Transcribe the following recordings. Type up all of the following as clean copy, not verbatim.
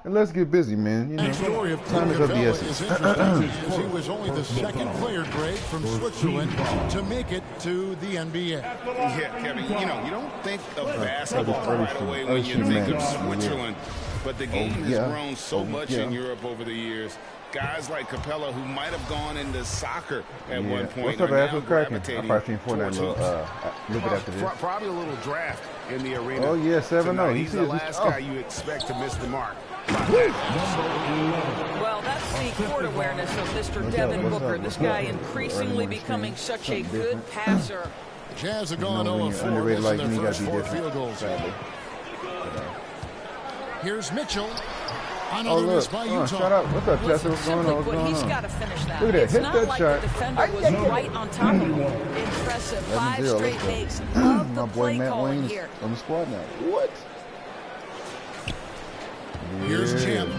And let's get busy, man. You know, story of time is of the essence. He was only the second player, Greg, from Switzerland to make it to the NBA. Yeah, Kevin, you know, you don't think of basketball right away when you think of Switzerland, but the game has grown so much in Europe over the years. Guys like Capella, who might have gone into soccer at one point, what's up, are now gravitating I probably seen Fortnite a little bit after this. Probably a little draft in the arena. Oh, yeah, 7-0. He's the last guy you expect to miss the mark. Well, that's the court awareness of Mr. Devin Booker. This guy increasingly becoming such a good passer. Jazz have gone 0-4 like in me, their first gotta be 4 different, field goals. sadly. Here's Mitchell. Oh, look. Shut up. What's up, Chester? What's going on? What's going on? He's got to finish that. Look at that. It's Hit not that like shot. The defender was right on top of him. Impressive. 5 straight makes of the My boy play Matt calling Wayne's here. on the squad now. What? Here's Champ.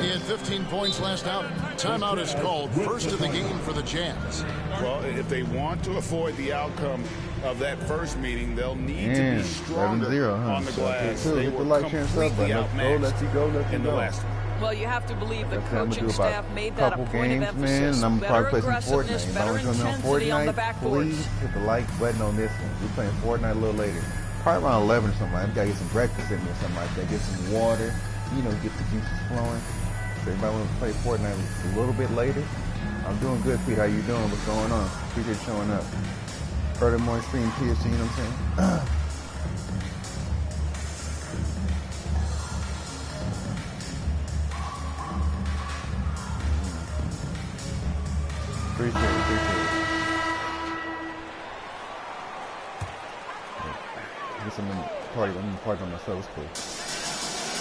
He had 15 points last out. Timeout is called. First of the game for the Jazz. Well, if they want to avoid the outcome of that first meeting, they'll need to be stronger on the glass. They were completely outmatched in the last one. Well, you have to believe the coaching staff made that a point of emphasis. Man, and I'm better probably playing aggressiveness, Fortnite. better intensity on the backboards. Please hit the like button on this one. We're playing Fortnite a little later. Probably around 11 or something. I gotta get some breakfast in me or something like that. Get some water. You know, get the juices flowing. So everybody want to play Fortnite a little bit later. I'm doing good, Pete. How you doing? What's going on? Appreciate showing up. Early morning stream, TSG, you know what I'm saying? Appreciate it. Get some party. I'm gonna party by myself. It's cool.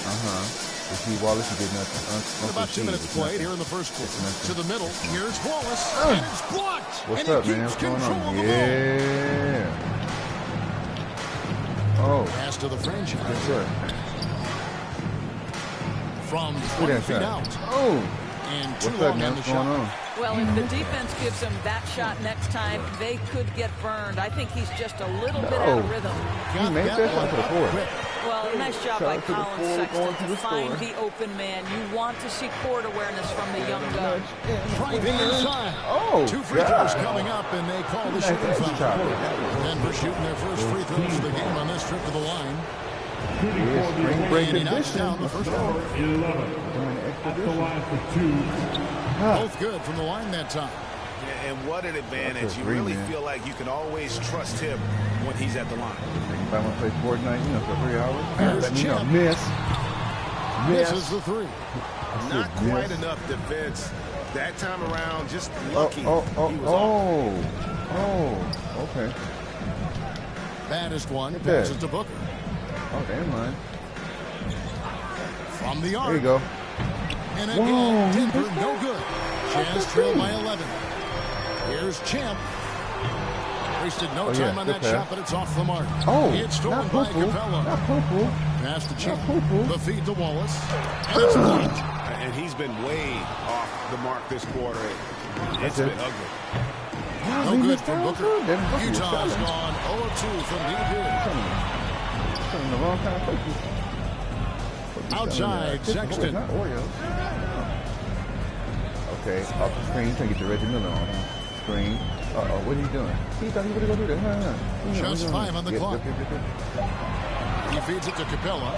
Steve Wallace, you did nothing. About 2 minutes played here in the first quarter. To the middle. Here's Wallace. And it's blocked. What's up, man? What's going on? Yeah. Oh. Pass to the franchise. Yes, sir. From 20 feet out. Oh. And too What's long up, man? on the What's going on? Well, if the defense gives him that shot next time, they could get burned. I think he's just a little bit out of rhythm. He made that one to the floor. Well, nice job by Colin Sexton to find the open man. You want to see court awareness from the young gun. Right inside. Oh, 2 free throws coming up, and they call the shooting foul. Denver shooting their first free throws of the game on this trip to the line. Spring break And he knocks down the first one. Both good from the line that time. And what an advantage. You really feel like you can always trust him when he's at the line. If I want to play Fortnite, you know, for 3 hours, Here's Champ. miss. Misses the three. Not quite enough defense that time around. Just lucky. Okay. Baddest one. Passes to Booker. Oh, damn, man. From the arc. There you go. And again, Denver, no good. Jazz trail by 11. Here's Champ. Wasted no time on that shot, but it's off the mark. Oh, it's stolen by Capella. Not poo-poo. Pass to Champ. The feed to Wallace. And it's blocked. And he's been way off the mark this quarter. It's been ugly. No good from Booker. Utah's gone 0-2 from deep here. The wrong kind of places. Outside, Sexton. Not Oreos. Okay, off the screen, trying to get the Reggie Miller on. Screen. Uh-oh, what are you doing? He thought he would go do that. Just 5 on the clock. He feeds it to Capella.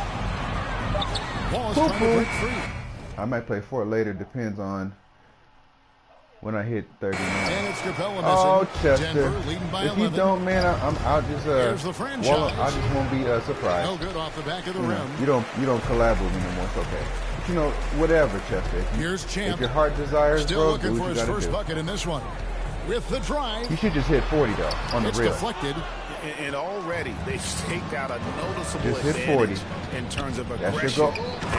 Wallace trying to break free. I might play 4 later, depends on when I hit 39. And it's Capella missing. Oh, Chester. Denver leading by if 11. you don't, man, I'll just Here's the franchise. I just won't be surprised. No good off the back of the rim. You don't collab with me no more. It's okay. But, you know, whatever, Chester. Here's Champ. If your heart desires, Still bro, looking do for what his you gotta first do. bucket in this one. With the drive. You should just hit 40 though on the It's real. deflected. And already they've staked out a noticeable Just hit 40 in terms of That's aggression. your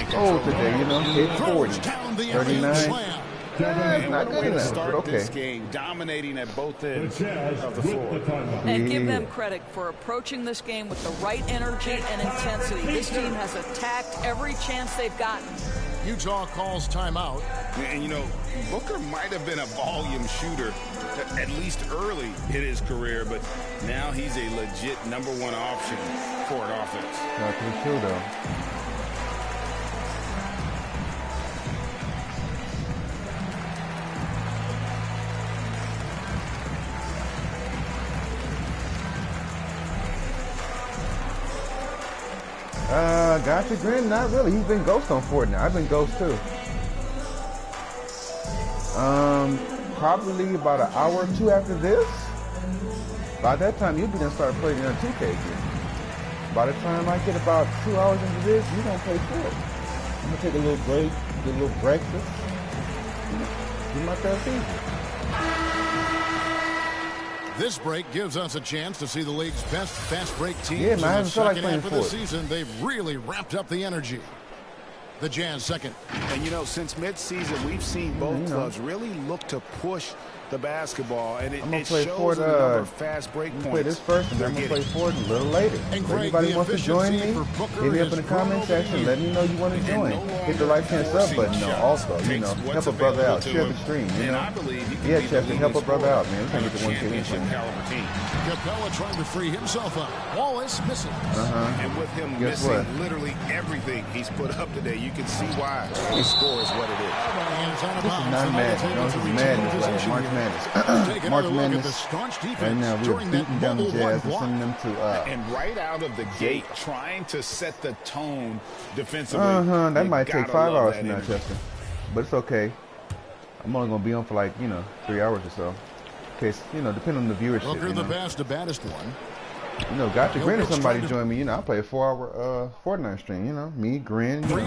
goal today, you know. Hit 40. Down the 39. slam. It's not good enough, but Start okay. this game dominating at both ends of the floor. And give them credit for approaching this game with the right energy and intensity. This team has attacked every chance they've gotten. Utah calls timeout. And, you know, Booker might have been a volume shooter, at least early in his career, but now he's a legit #1 option for an offense. Not too true, though. Gotcha Grin? Not really. He's been ghost on Fortnite. I've been ghost too. Probably about an hour or two after this. By that time, you'll be done start playing on 2K again. By the time I get about 2 hours into this, you're gonna play Fort. I'm gonna take a little break, get a little breakfast, do my third season. This break gives us a chance to see the league's best fast break teams. Yeah, man, I haven't felt like playing for the season. They've really ramped up the energy. The Jazz second. And you know, since mid-season, we've seen both clubs really look to push the basketball, and it shows in the number of fast break points. Play this first, and then I'm going to play Ford a little later. If anybody wants to join me, hit me up in the comment section. Let me know you want to join. Hit the like and sub button. Also, you know, help a brother out. Share the stream, you know. Yeah, Chester, help a brother out, man. We can't get the 1K in. Capella trying to free himself up. Wallace missing. And with him missing literally everything he's put up today, you can see why his score is what it is. This is not madness. No, this is madness. Like March Madness. March Madness. And now we're beating down the Jazz and sending them to and right out of the gate, trying to set the tone defensively. That might take 5 hours from now, Chester. But it's okay. I'm only gonna be on for like, you know, 3 hours or so. In case, you know, depending on the viewership. Booker the pass, the baddest one. You know, Gotcha Grin or somebody join me. You know, I play a 4-hour Fortnite stream. You know, me, Grin, you know,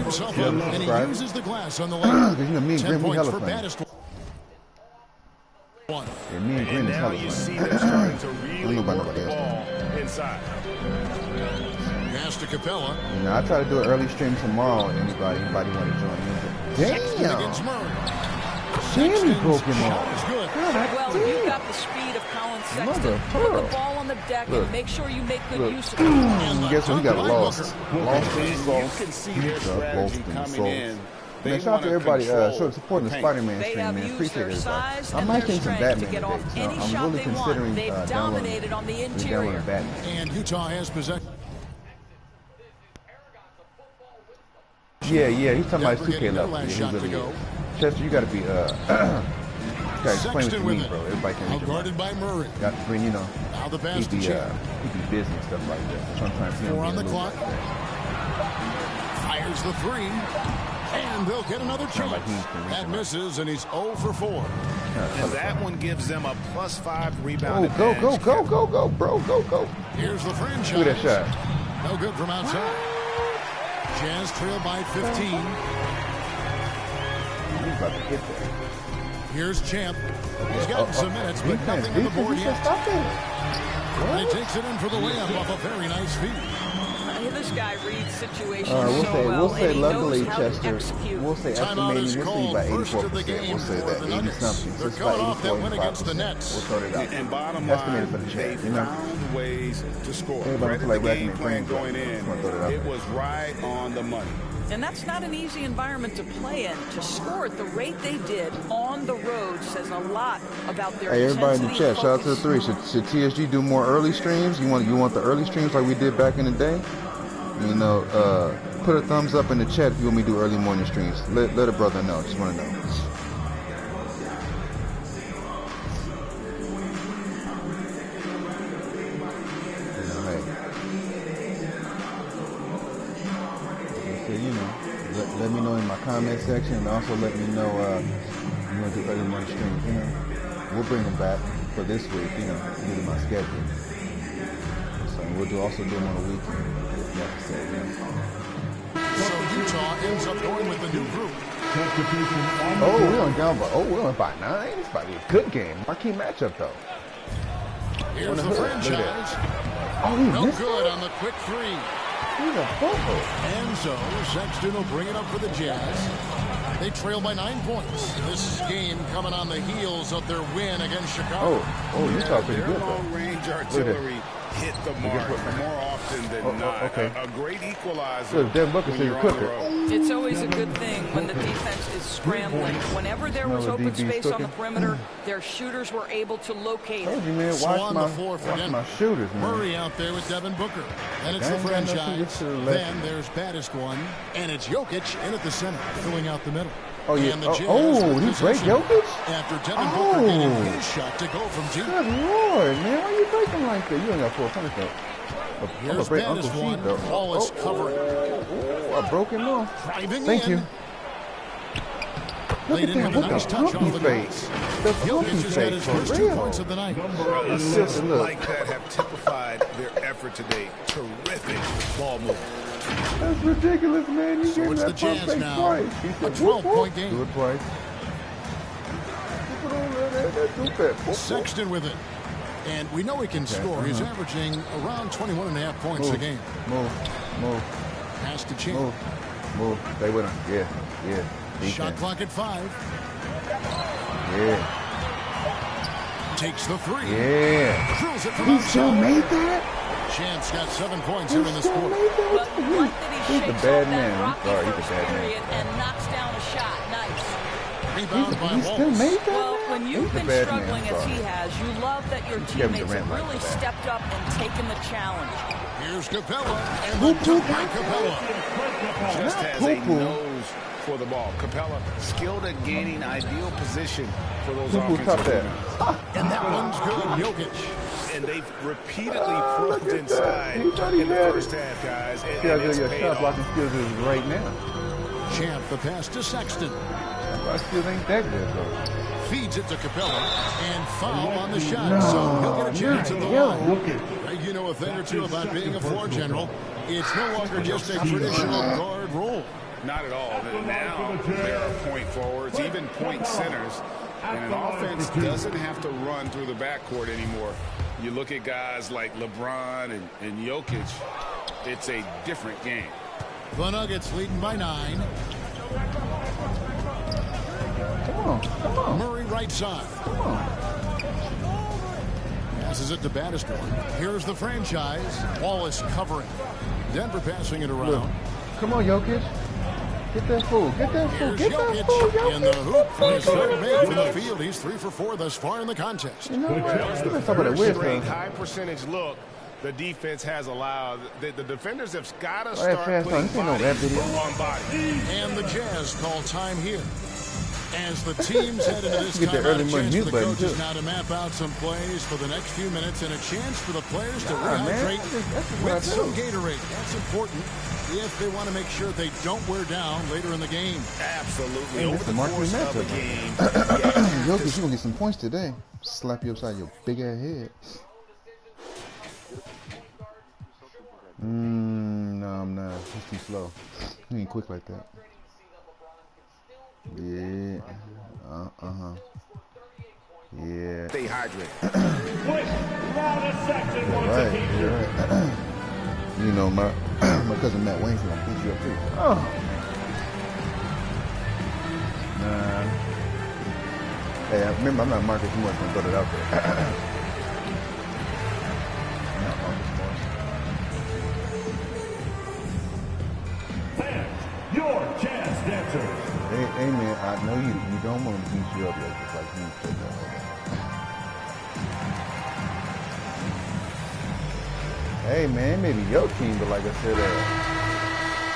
and he uses the glass on the left. Because you know, me and Grin, we hella fun. Yeah, me and Grin is hella fun. I don't know about nobody else. Pass to Capella. You know, I try to do an early stream tomorrow. Anybody want to join me? Damn! Sammy broke him off. Well, you've got the speed of Colin Sexton. Put the ball on the deck and make sure you make good use of it. Guess what? He got lost. Lost and coming in. Man, shout out to everybody supporting the Spider-Man stream, man. Appreciate it. I might think some Batman today. I'm really considering downloading Batman. And Utah has possession. Yeah, he's talking about his 2K level. Yeah, he really is. Chester, you got to be, explain it to me, bro. Everybody can read it. Guarded by Murray. Got to bring, you know, now the pass he be busy and stuff like that. Sometimes, you know, 4 on the clock. Fires the 3. And they'll get another chance. That misses, and he's 0 for 4. And that one gives them a +5 rebound. Go, bro. Go. Here's the franchise. Look at that shot. No good from outside. Jazz trail by 15. He's about to hit that. Here's Champ. He's gotten some minutes, but nothing on the board yet. And he takes it in for the layup off a very nice feed. This guy reads situations we'll say luckily, Chester. Execute. We'll say estimating this lead by 84%. We'll say that 80-something. So it's about 84.5%. We'll sort it out. And bottom estimated for line, the they chat, you know. found ways to score. Everybody feel like racking their brains going in. It was right on the money. And that's not an easy environment to play in. To score at the rate they did on the road says a lot about their Hey, everybody in the chat, shout out to the 3. Should TSG do more early streams? You want the early streams like we did back in the day? You know, put a thumbs up in the chat if you want me to do early morning streams. Let a brother know. Just want to know. Let me know in my comment section, and also let me know you want to do early morning streams. You know, we'll bring them back for this week. You know, due to my schedule. So we'll also do them on the weekend. So Utah ends up going with the new group. We're on by 9. It's about to be a good game. Marquee matchup though. Here's the franchise. No good on the quick 3. He's a bubble. And so Sexton will bring it up for the Jazz. They trail by 9 points. This game coming on the heels of their win against Chicago. Utah pretty good though. Long-range artillery hit the mark more often than not. Okay. A great equalizer. Devin Booker said you're cooking. It's always a good thing when the defense is scrambling. Whenever there was open space on the perimeter, their shooters were able to locate it. You, man, watch my shooters, man. Murray out there with Devin Booker. And it's the franchise. Then there's baddest one. And it's Jokic in at the center, filling out the middle. Oh, yeah. He break Jokic? After Devin Booker getting his shot to go from 2. Good Lord, man. Why you breaking like that? You ain't got 4 points, though. Here's Bannis one. Wallace covering. I broke him off. Thank you. Laid in with a nice touch off the glass. Jokic has got his first 2 points of the night. Assists like that have typified their effort today. Terrific ball move. That's ridiculous, man. So it's the Jazz now. A 12-point game. Do it twice. Sexton with it. And we know he can score. He's averaging around 21.5 points a game. Move. Pass to Champ. Move. Stay with him. Yeah. Shot clock at 5. Yeah. Takes the 3. Yeah. Drills it from He outside. still made that? Champ's got 7 points here in this quarter. But what did he He's a shakes bad off man. that rocky Sorry, he's a first bad man. period and knocks down a shot. Nice. Rebound by He still Wallace. made that? Well, when you've He's a been bad struggling man, as sorry. he has, you love that your Kevin teammates Durant have like really that. stepped up and taken the challenge. Here's Capella. And the dunk by Capella. Just has a nose for the ball. Capella skilled at gaining ideal position for those offensive rebounds. And that one's good. Jokic. And they've repeatedly proved inside in the first half, guys. And it's Your paid shot off. blocking skills is right now. Champ the pass to Sexton. I still ain't that good, though. Feeds it to Capella. And foul on the shot. So he'll get a chance at the line. You know a thing or two about being a floor general. It's no longer just a traditional guard role. Not at all. Now there are point forwards, even point centers. And an offense doesn't have to run through the backcourt anymore. You look at guys like LeBron and Jokic, it's a different game. The Nuggets leading by 9. Come on. Murray right side. Passes it to Bannister. Here's the franchise. Wallace covering. Denver passing it around. Come on, Jokic. Get that fool. Here's Jokic in the hoop for his third make from the field. He's 3 for 4 thus far in the contest. You know what? That was the first straight high percentage look the defense has allowed. The defenders have got to start putting body on body. And the Jazz call time here. As the teams head into this Get the early timeout, a chance mute for the button, coaches too. now to map out some plays for the next few minutes and a chance for the players to rehydrate with some Gatorade. That's important if they want to make sure they don't wear down later in the game. Absolutely. Hey, Over the course of the game. Jokic, you gonna get some points today. Slap you upside your big ass head. No, I'm not. He's too slow. He ain't quick like that. Yeah. Yeah. Stay hydrated. Right. You know, my cousin Matt Wayne's gonna beat you up too. Oh. Nah. Hey, remember, I'm not Marcus Morris gonna throw it out there. I'm not Marcus Morris. Your Jazz Dancer. Hey man, I know you don't want to beat you up like just like you said that. Hey man, maybe your team, but like I said,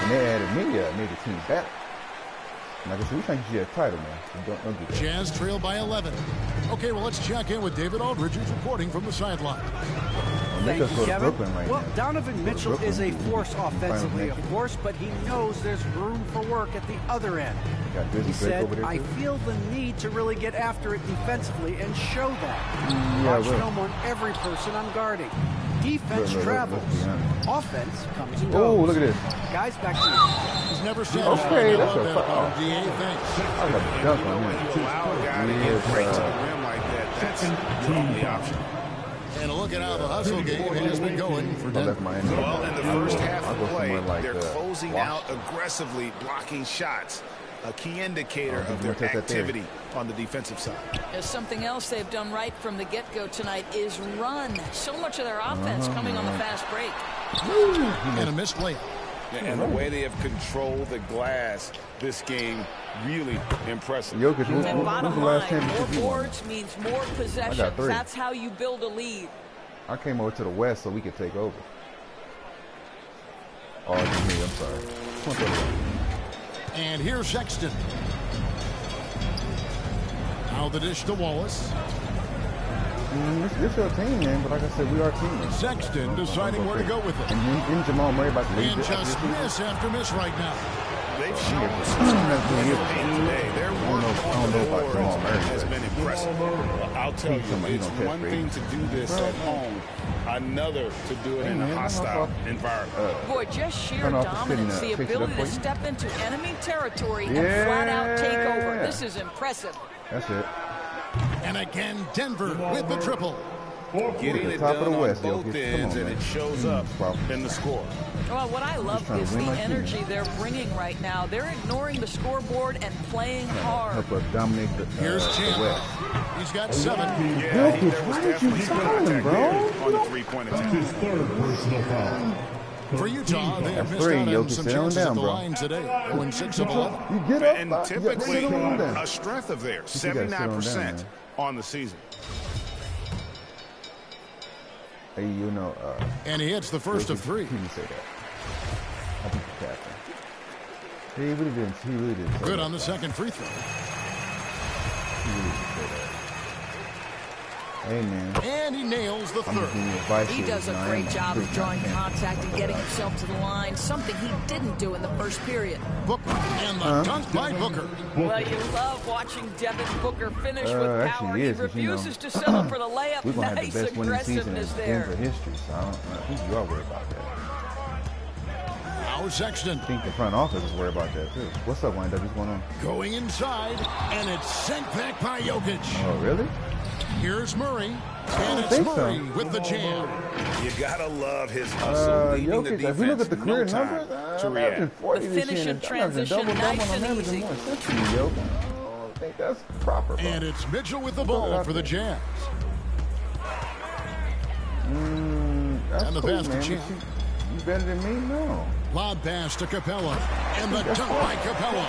when they added me, it made the team better. Like I said, we think you should have a title, man. So don't do that. Jazz trail by 11. Okay, well, let's check in with David Aldridge, who's reporting from the sideline. Thank you, Kevin. Right well, now. Donovan Mitchell is a force offensively, Finals of course, but he knows there's room for work at the other end. Got busy He break said, over there, I too? feel the need to really get after it defensively and show that. Yeah, Watch well. film on every person I'm guarding. Defense Look, travels. let's be honest. Offense comes and Oh, goes. look at this. Guys, back to you. He's never satisfied. Okay, I that's love a that foul. about him. DA, thanks. I got the dunk on When him. you allow a guy to get right to the rim like that, that's your only option. And a look at how the hustle game has been going for I Denver. left my end. Well, in the first half I'll of go play, somewhere like, they're closing Wassup. out aggressively, blocking shots, a key indicator Oh, of you their wanna take that there? activity on the defensive side. As something else they've done right from the get-go tonight is run. So much of their offense coming on the fast break. And a missed layup. And the way they have controlled the glass this game, really impressive. Jokic, who's And bottom the last line, championship more you won? boards means more possessions. 3. That's how you build a lead. I came over to the West so we could take over. Oh, it's me. I'm sorry. Come on, throw it away. And here's Sexton. Now the dish to Wallace. This your team, man. But like I said, we are team. Sexton deciding where to go with it. And Jamal Murray about to leave. And just miss after miss right now. They've shown today. Their work on the board has been impressive. I'll tell you, it's one thing to do this at home, another to do it in a hostile environment. Boy, just sheer dominance, the ability to step into enemy territory and flat out take over. This is impressive. That's it. And again, Denver with the triple. Getting it done on both ends, and it shows up in the score. Well, what I love is the energy they're bringing right now. They're ignoring the scoreboard and playing hard. Help us dominate the Here's Champ. West. He's got 7. Yeah, there was definitely contact there on the three-point attempt. His third personal foul. For Utah, they have missed three, out on Jokic, some sit on chances down, at the bro. line today. 0-6 of 11. You get up, And typically, sit on down. a strength of theirs, You gotta sit on down, 79% man. on the season. Hey, you know, And he hits the first of 3. He didn't say that. I think the captain. He really didn't. He really didn't. Say Good that. on the second free throw. He really didn't say that. Hey, man. And he nails the I'm just third. giving you advice He here, does a man. great job of Big drawing time. contact and getting himself to the line, something he didn't do in the first period. Booker and the dunk by Booker. Well, you love watching Devin Booker finish with power. Actually, He is, refuses to settle for the layup. We're gonna have Nice the best winning season in aggressiveness there. Denver history, so I think you are worried about that. Now Sexton I think the front office is worried about that too. What's up, Wayne? What's going on? going inside, and it's sent back by Jokic. Oh, really? Here's Murray, and it's think so. Murray with the jam. You gotta love his hustle, leading the Jokic, if we look defense, at the career no time numbers, to react. 40 The this finish year, in transition, double nice on and average easy. more assists than Jokic. I don't think that's proper, bro. And it's Mitchell with the ball for the Jazz. That's and the cool, pass to man. Champ. You better than me? No. Lob pass to Capella, and the dunk by Capella.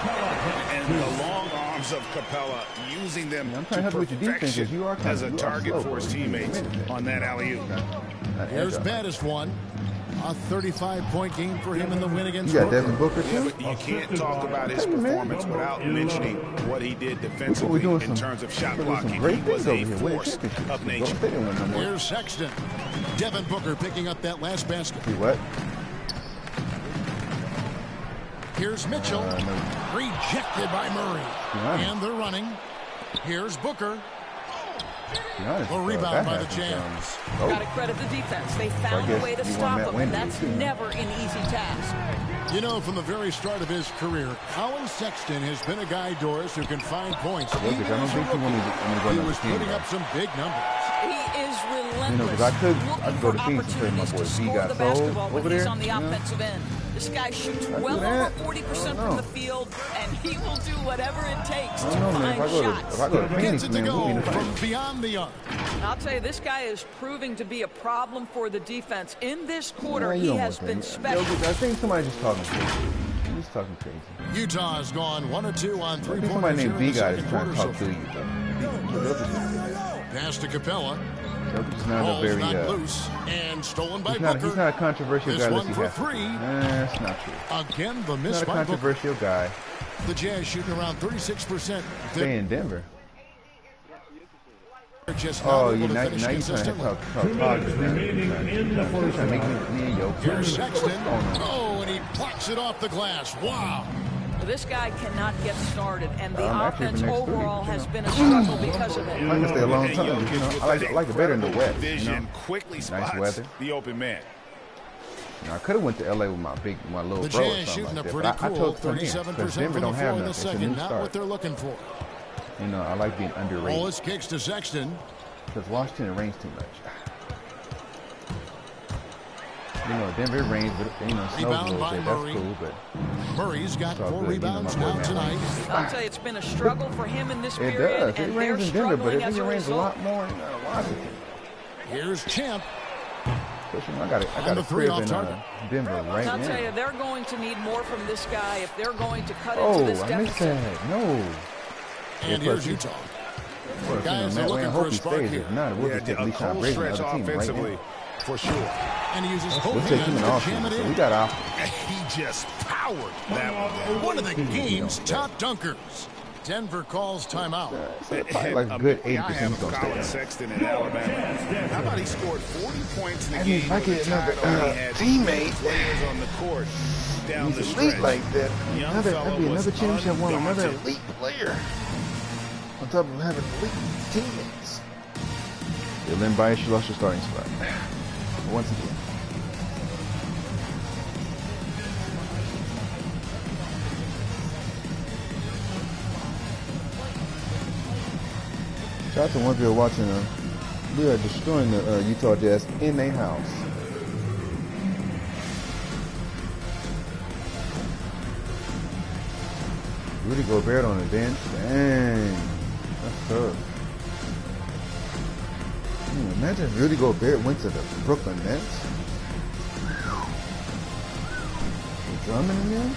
And the long arms of Capella, using them I'm trying to to help you with your defense, 'cause perfection you are kind as of- a you are target slow, for his bro. teammates on that alley-oop. Here's baddest one. A 35-point game for him in the win against You got Booker. Devin Booker Yeah, too? but you can't talk about his Hey, man. performance without mentioning what he did defensively doing in terms of shot we're doing some blocking. great He was things a over here. Winning force championships. of nature. They didn't win no more. Here's Sexton. Devin Booker picking up that last basket. See what? Here's Mitchell. No. Rejected by Murray. Yeah. And they're running. Here's Booker. To be honest, A rebound that by the happens, Jazz. Got to credit the defense. They found a guess way to you stop want that him, win and that's too. never an easy task. You know, from the very start of his career, Colin Sexton has been a guy, Doris, who can find points. Jokic, Even I don't as a think he rookie, wanted to go he another was team, putting bro. up some big numbers. He is relentless. You know, 'cause I could looking go for to Phoenix and play my opportunities boy to V score got the sold basketball over when he's there, on the you know? offensive end. This guy shoots do well that. over 40% from the field, and he will do whatever it takes I to don't know, man. find If shots. I go to Gets Phoenix, it to man, we'll be in go the from finals. beyond the arc. I'll tell you, this guy is proving to be a problem for the defense. In this quarter, Man, he you has almost been made it. special. Jokic, I think somebody just talking crazy. He's talking crazy. Utah has gone 1 or 2 on I think 3-pointers somebody here named in the V guy is second trying to quarter. talk to you, though. Pass to Capella. Jokic's not a Ball's very, not loose and stolen by he's Booker. not a controversial This guy one unless he for has to. 3. That's not true. Again, the He's miss not a by Booker. controversial guy. The Jazz shooting around 36%. Stay in Denver. They're just Oh, not you able to now finish you're trying to consistently. talk 2 minutes positive. remaining in the first Trying to make half. me and yo. Here's Sexton. What's going on? Oh, and he blocks it off the glass. Wow. This guy cannot get started, and the Actually, offense for next week, overall you has know. been a struggle because of it. I can stay a long And time. Jokic You know, with I that like it better in the incredible West. You vision know? quickly Nice spots weather. the open man. You know, I could have went to LA with my little The bro or Jazz something shooting like a that. pretty But I cool told him, because 37% Denver from the don't floor have in nothing. the It's a second. new Not what start. they're looking for. You know, I like being underrated. Wallace kicks to Sexton. Because Washington it rains too much. You know, Denver rains, but you know, snows a Rebound little by bit. Murray. That's cool, but Murray's got it's all 4 good. You know, rebounds my boy, now man. tonight. I'll tell you, it's been a struggle for him in this It period, does. It and they're rains in Denver, but struggling it as a rains a result. lot more in Washington. Here's Champ. Especially when I got On a the three crib off in target. Denver right I'll tell you, now. they're going to need more from this guy if they're going to cut into Oh, this I missed deficit. that. No. And Yeah, here's plus, Utah. Well, Guys you are know, looking man, I for hope a he spark stays. here. If not, we'll just take A Lee Sean cold Brady stretch another team right offensively, now. for sure. And he uses both We'll take him hands in to off jam it so we in. got off. He just powered that one. One of the game's top dunkers. Denver calls timeout. Like a good 80% I have gonna Colin stay Sexton in Alabama. How about he scored 40 points in the out. game? If I get another teammate players on the court down the he's stretch. elite like that, Young that'd fellow be was another championship one, another undaunted. elite player. On top of having elite teammates. Yeah, Lynn Bias, you lost your starting spot. Once again. Shout out to one people watching. We are destroying the Utah Jazz in their house. Rudy Gobert on the bench. Dang. That's tough. Imagine if Rudy Gobert went to the Brooklyn Nets. Drummond again?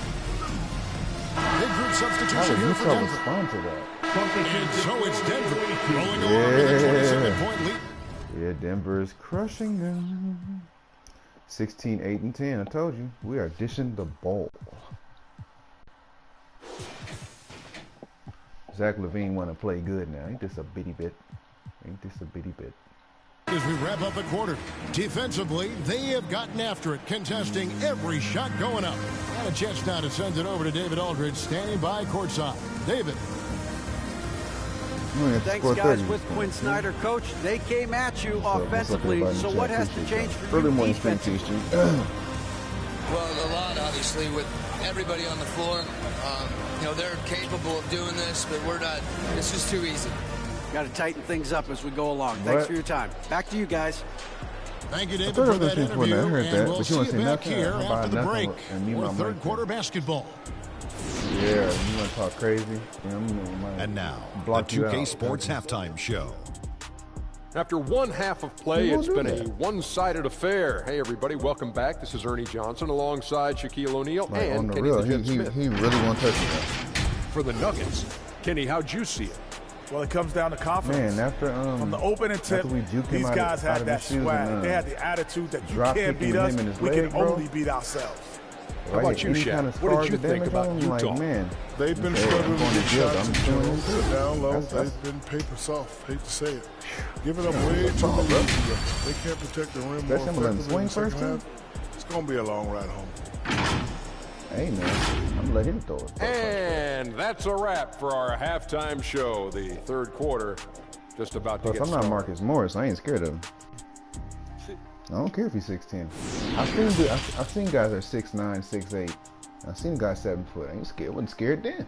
Big group How substitution would here for Utah Denver. respond to that? And so it's Denver rolling over with a 27-point lead. Yeah, Denver is crushing them. 16, 8, and 10. I told you, we are dishing the ball. Zach LaVine want to play good now. Ain't this a bitty bit? Ain't this a bitty bit? As we wrap up a quarter, defensively, they have gotten after it, contesting every shot going up. And a chance now to send it over to David Aldridge, standing by courtside. David. Thanks, guys. With Quinn Snyder, coach, they came at you offensively. So what has to change for you defensively? Well, a lot, obviously, with everybody on the floor. You know, they're capable of doing this, but we're not. It's just too easy. Got to tighten things up as we go along. Thanks for your time. Back to you guys. Thank you, David, for that interview. And we'll see you back here after the break for third quarter basketball. Yeah, you want to talk crazy? And now, the 2K Sports Halftime Show. After one half of play, it's been a one-sided affair. Hey, everybody, welcome back. This is Ernie Johnson alongside Shaquille O'Neal and Kenny the Jet Smith. He really wants to touch that. For the Nuggets, Kenny, how'd you see it? Well, it comes down to confidence. Man, after from the opening tip, these guys had that swag. They had the attitude that you can't beat us, we can only beat ourselves. How about you, Shaq? What did you think about Utah? Like, man, they've been struggling to get shots down low. They've been paper soft. Hate to say it. Giving up way too many. They can't protect the rim more effectively in the second half. It's going to be a long ride home. Hey, man, I'm going to let him throw it. And that's a wrap for our halftime show. The third quarter just about to get started. I'm not Marcus Morris. I ain't scared of him. I don't care if he's 6'10". I've seen guys that are 6'9", 6'8". I've seen guys 7 foot. I ain't scared. Wasn't scared then.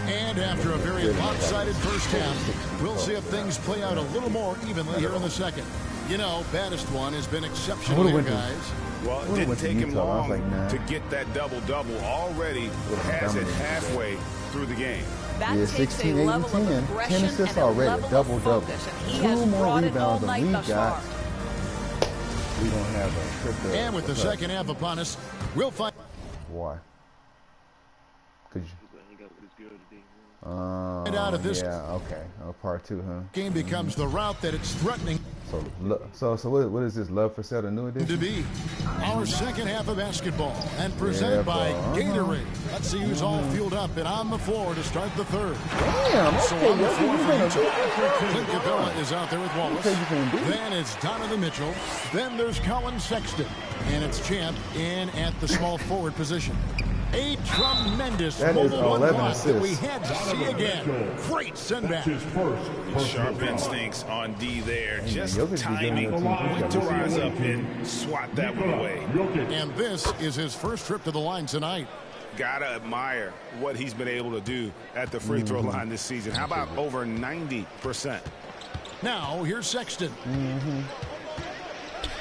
And after a very lopsided first half, we'll see if things play out a little more evenly here in the second. You know, baddest one has been exceptional here, guys. Well, it didn't take him long to get that double-double. Already has it halfway through the game. That yeah, takes 16, a 8, level 10, of aggression 10 assists and a already, level double-double. of focus, and he 2 has more brought it all rebounds than night we thus got. far. We don't have a triple. And with the second half upon us, we'll find. Why? Could you? Out of this okay. Part 2, huh? game becomes the route that it's threatening. So what is this? Love for Sale, the new edition? To be our second half of basketball and presented by Gatorade. Let's see who's all fueled up and on the floor to start the third. Damn, so on the floor for Utah, Clint Capella is out there with Wallace. Then it's Donovan Mitchell. Then there's Colin Sexton. And it's Champ in at the small forward position. A tremendous mobile block that we had to see again. Great send back. Sharp instincts on D there. Just timing when to rise up and swat that one away. And this is his first trip to the line tonight. Gotta admire what he's been able to do at the free throw line this season. How about over 90%? Now, here's Sexton.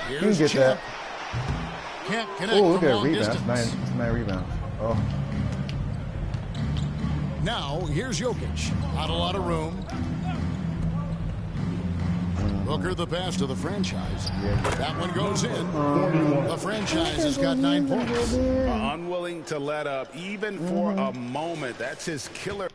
Here's Champ. That. Can't connect from long distance. 9 rebounds. Oh. Now, here's Jokic. Not a lot of room. Booker the pass to the franchise. That one goes in. The franchise has got 9 points. Unwilling to let up, even for a moment. That's his killer.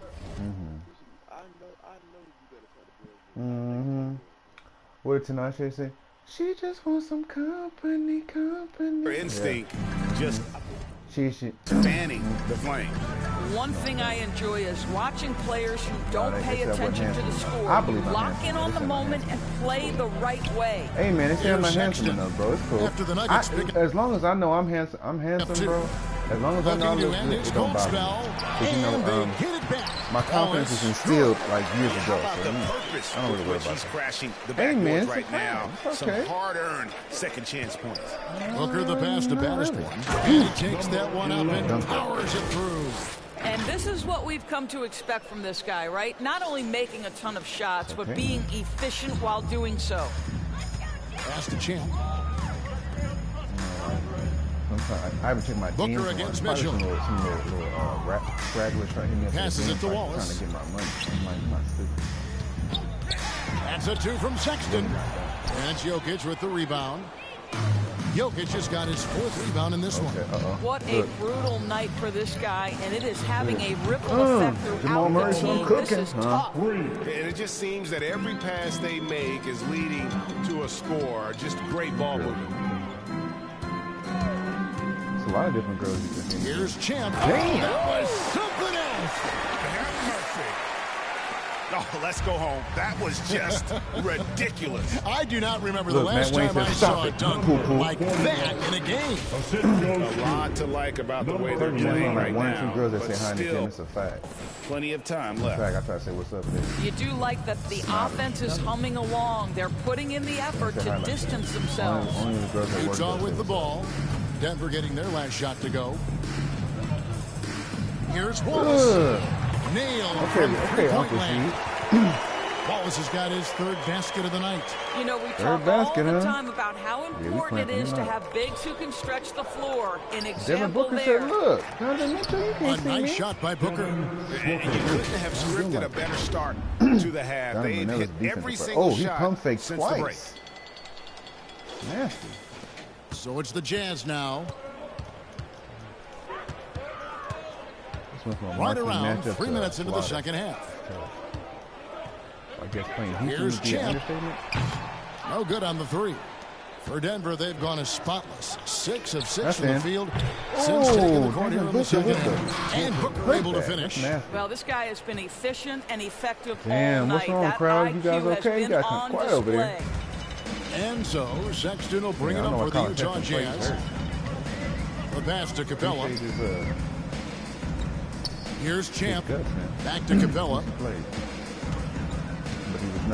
What did Tinashe say? She just wants some company. Instinct. Just. fanning the flame. One thing I enjoy is watching players who don't pay attention to the score. Lock in on the moment and play the right way. Hey man, it's not my handsome enough, bro. It's cool. As long as I know I'm handsome, bro. As long as I know I'm good, it don't bother me. Because, you know, my confidence is instilled like years ago. So, I don't really worry about that. Crashing the hey man, it's right now. It's okay. Some hard-earned second chance points. Booker the pass to baddest one. And he takes that one up and powers it through. And this is what we've come to expect from this guy, right? Not only making a ton of shots, but being efficient while doing so. Pass to Champ. I haven't taken my team. Booker against Mitchell. Some little stragglers trying to hit me up. Passes it to Wallace. Trying to get my money. I'm like, I'm not stupid. That's a 2 from Sexton. And it's Jokic with the rebound. Jokic just got his 4th rebound in this one. What a brutal night for this guy, and it is having a ripple effect throughout the team. This is tough. And it just seems that every pass they make is leading to a score. Just great ball movement. There's a lot of different girls you can see. Here's Champ. Damn. That was something else. Have mercy. Oh, let's go home. That was just ridiculous. I do not remember the last time I saw a dunk like that in a game. A lot to like about the way they're playing right now. Girls that but say hi to still, it's a fact. Plenty of time left. I try to say what's up there. You do like that the offense is humming along. They're putting in the effort to distance themselves. Utah with the ball. Denver getting their last shot to go. Here's Wallace. Nailed from three-point land. Wallace has got his 3rd basket of the night. You know, we talk all the time about how important it is to have bigs who can stretch the floor. An example there. Look, a nice shot by Booker. And you couldn't have scripted a better start to the half. They hit every single shot. He pump faked since the break. twice. Nasty. So it's the Jazz now. Right around 3 minutes into the second half. I guess playing here's Champ. No good on the 3. For Denver, they've gone as spotless. 6 of 6 from the field since taking the court here in the second half. And Booker able to finish. Well, this guy has been efficient and effective all Damn, night. What's wrong, that crowd? You guys IQ okay? You got kind of quiet over there. And so Sexton will bring it up for the Utah Jazz. The pass to Capella. Here's Champ. Back to Capella.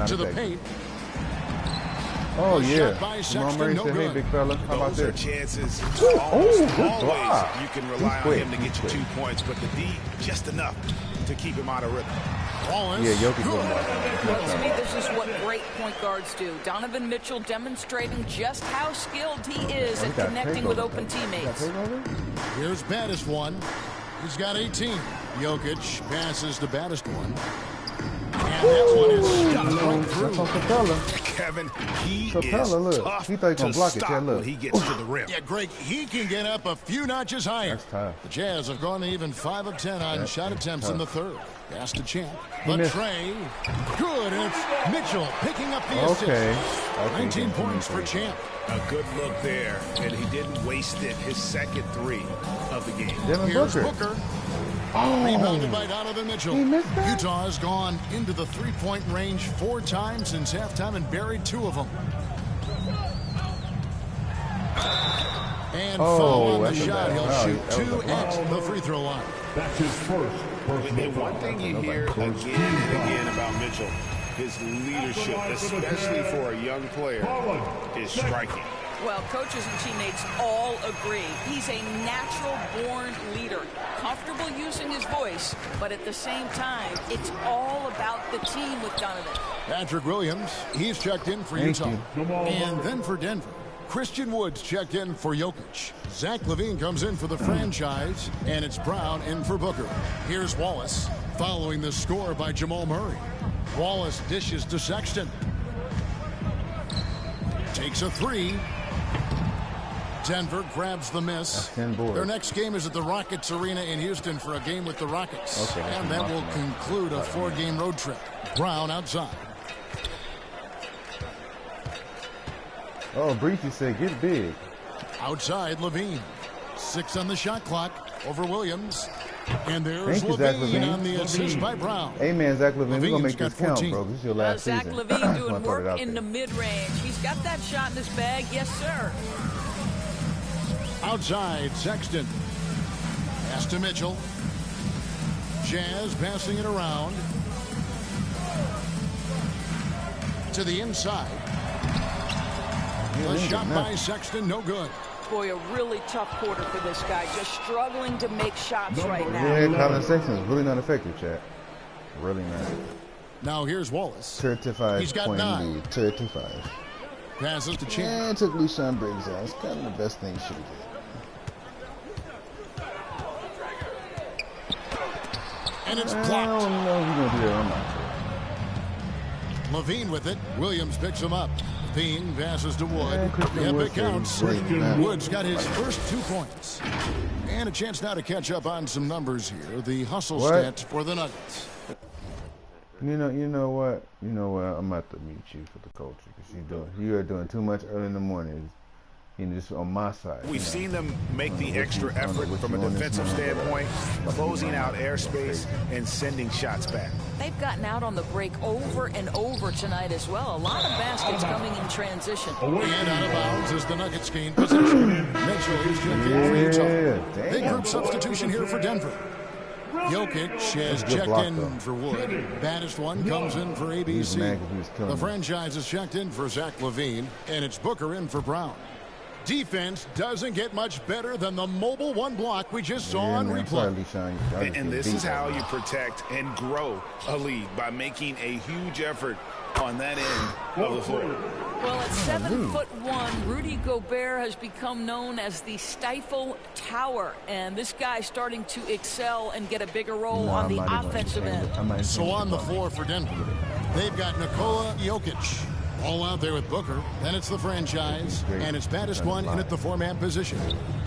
To the paint. Oh, yeah. Jamal Murray said, hey, big fella, how about Those are that? chances. Always You can rely on him to get you 2 points, but the D, just enough to keep him out of rhythm. Yeah, Jokic will mark Well, to me, this is what great point guards do. Donovan Mitchell demonstrating just how skilled he is at connecting with open teammates. Here's baddest one. He's got 18. Jokic passes to baddest one. And that one is stopped right through. Kevin, he is look. Tough he thought he could block it. Yeah, look. When he gets to the rim. Yeah, Greg, he can get up a few notches higher. That's tough. The Jazz have gone to even 5 of 10 on shot attempts in the 3rd. Pass to Champ. The tray. Good. And it's Mitchell picking up the assist. 19 points for Champ. A good look there, and he didn't waste it. His second 3 of the game. Here's Booker. Rebounded by Donovan Mitchell. Utah has gone into the 3-point range 4 times since halftime and buried 2 of them. And foul on the shot. He'll shoot 2 at the free throw line. That's his first personal foul. One thing you hear again and again about Mitchell, his leadership, especially for a young player, is striking. Well, coaches and teammates all agree. He's a natural-born leader, comfortable using his voice, but at the same time, it's all about the team with Donovan. Patrick Williams, he's checked in for Utah. And then for Denver, Christian Woods checked in for Jokic. Zach LaVine comes in for the franchise, and it's Brown in for Booker. Here's Wallace, following the score by Jamal Murray. Wallace dishes to Sexton. Takes a 3. Denver grabs the miss. Their next game is at the Rockets Arena in Houston for a game with the Rockets. And that will conclude a 4-game road trip. Brown outside. Oh, Breezy said, get big. Outside, LaVine. 6 on the shot clock over Williams. And there's LaVine on the assist by Brown. Hey, man, Zach LaVine, we're going to make this count, bro. This is your last Zach season. LaVine doing work in the mid-range. He's got that shot in his bag. Yes, sir. Outside, Sexton. Pass to Mitchell. Jazz passing it around. To the inside. The shot by Sexton, no good. Boy, a really tough quarter for this guy. Just struggling to make shots right now. Yeah, Colin Sexton is really not effective, chat. Really not. Now here's Wallace. 35 He's got 9. 35. Passes to Champ. Yeah, took LeSean Briggs out. It's kind of the best thing he should have did. And it's blocked. I don't know if he's going to do that or not. LaVine with it. Williams picks him up. LaVine passes to Wood. Yep, it counts. Wood's got his first 2 points. And a chance now to catch up on some numbers here. The hustle stats for the Nuggets. You know what? I'm about to mute you for the culture because you are doing too much early in the morning. Just on my side. We've seen them make the extra effort from a defensive standpoint, closing out airspace and sending shots back. They've gotten out on the break over and over tonight as well. A lot of baskets coming in transition. And out of bounds is the Nuggets gain possession. Mitchell is checked in for Utah. Big group substitution here for Denver. Jokic has checked in for Wood. Baddest one comes in for ABC. The franchise is checked in for Zach LaVine, and it's Booker in for Brown. Defense doesn't get much better than the mobile one block we just saw on replay. And this is how you protect and grow a lead, by making a huge effort on that end of the floor. Well, at 7'1", Rudy Gobert has become known as the Stifle Tower, and this guy's starting to excel and get a bigger role on the offensive end. So on the floor for Denver, they've got Nikola Jokic. All out there with Booker. Then it's the franchise, and it's baddest one in at the 4-man position.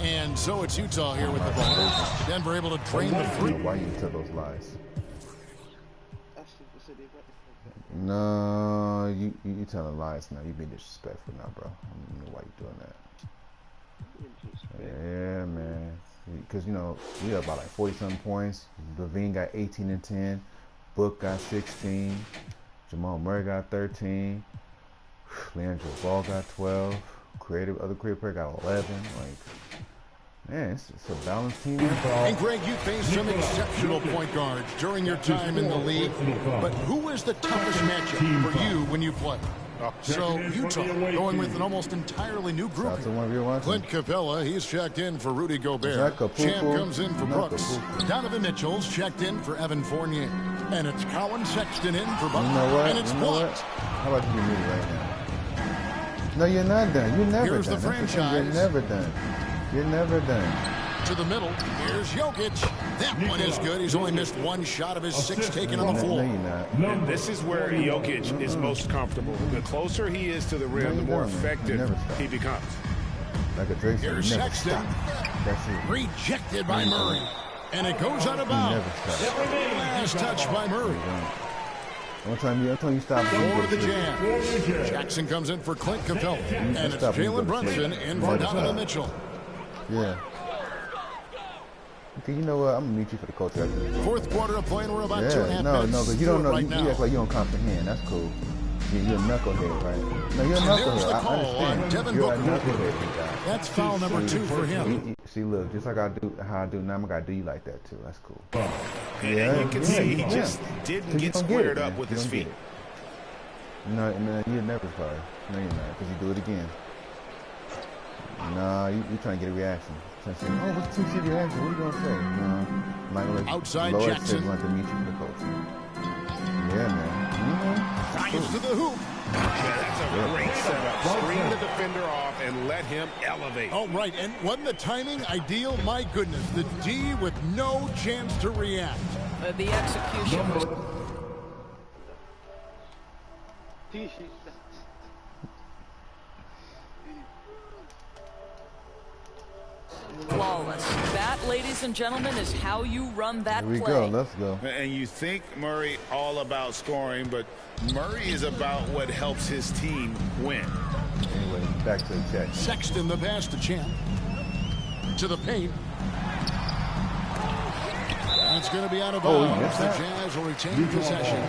And so it's Utah here with the ball. Denver able to drain the 3. Why you tell those lies? No, you telling lies now. You being disrespectful now, bro. I don't know why you doing that. Yeah, man. Because we got about like 40-something points. LaVine got 18 and 10. Book got 16. Jamal Murray got 13. Leandro Ball got 12. Other creative player got 11. Man, it's a balanced team. And Greg, you faced some exceptional point guards during your time in the league, but who is the toughest matchup for you when you play? So Utah going with an almost entirely new group. Clint Capella, he's checked in for Rudy Gobert. Champ comes in for Brooks. Donovan Mitchell's checked in for Evan Fournier. And it's Colin Sexton in for Butler. And it's blocked. How about you get me right now? No, you're not done. You're never Here's done. The franchise. You're never done. You're never done. To the middle. Here's Jokic. That one is good. He's only missed 1 shot of his 6 taken on the floor. No, you're not. And this is where Jokic is most comfortable. The closer he is to the rim, the more effective he becomes. Like a Drake. Here's Sexton. Rejected by Murray. And it goes out of bounds. Last touch by Murray. One time you stop. For the Jazz. Jackson comes in for Clint Capella. And it's Jalen Brunson in for Donovan Mitchell. Yeah. Okay, you know what? I'm gonna meet you for the culture. 4th quarter of play, and we're about 2.5 minutes. No, because you don't know. Right you now. act like you don't comprehend. That's cool. You're a knucklehead, right? No, you're a knucklehead. I understand. You're a knucklehead, guy. That's foul number 2 for him. See, look, just like I do, how I do now, I'm gonna do you like that too. That's cool. And you can see he just didn't get squared up with his feet. No, you're never sorry. No, you're not, because you do it again. Nah, you trying to get a reaction. Trying to say, oh, what's 2-2 reaction? What are you gonna say? No, I'm not gonna let outside Lord Jackson. said want to meet you for the culture. Yeah, man. Fires to the hoop. Yeah, that's a great setup. Screen the defender off and let him elevate. Oh, right. And wasn't the timing ideal? My goodness. The D with no chance to react. The execution was flawless. That, ladies and gentlemen, is how you run that play. Here we go. Let's go. And you think Murray all about scoring, but Murray is about what helps his team win. Anyway, back to the check. Sexton the pass to Champ. to the paint. And it's going to be out of bounds. The Jazz will retain possession.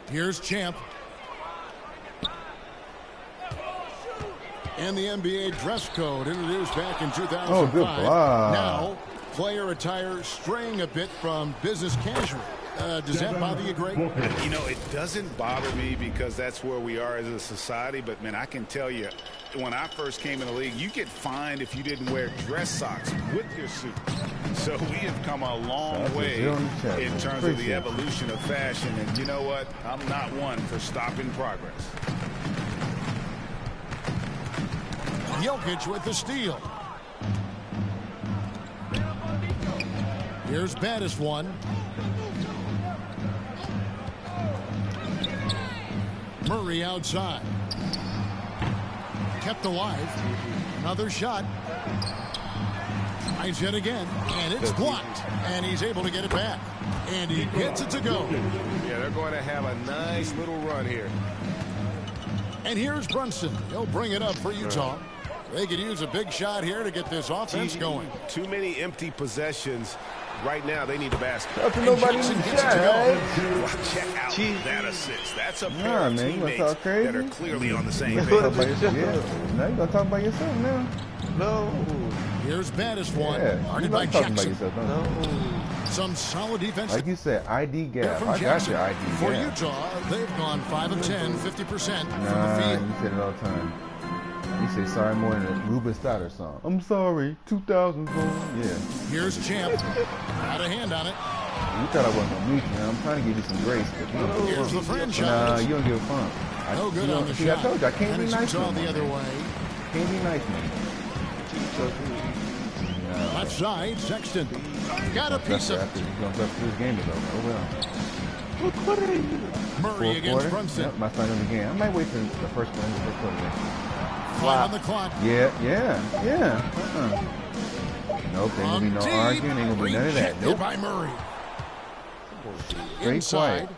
Here's Champ. And the NBA dress code introduced back in 2005. Oh, good block. Now, player attire straying a bit from business casual. Does that bother you, Greg? You know, it doesn't bother me because that's where we are as a society. But, man, I can tell you, when I first came in the league, you get fined if you didn't wear dress socks with your suit. So we have come a long way in terms of the evolution of fashion. And you know what? I'm not one for stopping progress. Jokic with the steal. Here's Baddest one. Murray outside. Kept alive. Another shot. Tries it again, and it's blocked. And he's able to get it back. And he gets it to go. Yeah, they're going to have a nice little run here. And here's Brunson. He'll bring it up for Utah. They could use a big shot here to get this offense going. Too many empty possessions. Right now, they need a basket. Nobody gets it to go. Check out that assist. That's a pair of teammates that are clearly on the same page. Now you're going to talk about yourself now. No. Here's Baddest one. Guarded by Jackson. Some solid defense. Like you said, ID gap. I got your ID gap. For Utah, they've gone 5 of 10, 50% from the field. You said it all the time. You say sorry more than a Ruben Studdard song. I'm sorry, 2004. Yeah. Here's Champ. Got a hand on it. You thought I wasn't going to meet you. I'm trying to give you some grace. Here's the franchise. Nah, you don't give a fuck. No good on the shot. I told you, I can't be nice. And the other way. Can't be nice, man. Left side, Sexton. Got a piece of it. He's going to this game is over. Oh, well. What are you? Murray against Brunson. Yep, my son in the game. I might wait for the first one. The first quarter. 5 on the clock. Yeah. Nope, ain't gonna be no arguing, ain't gonna be none of that. Nope. By Murray. Straight quiet.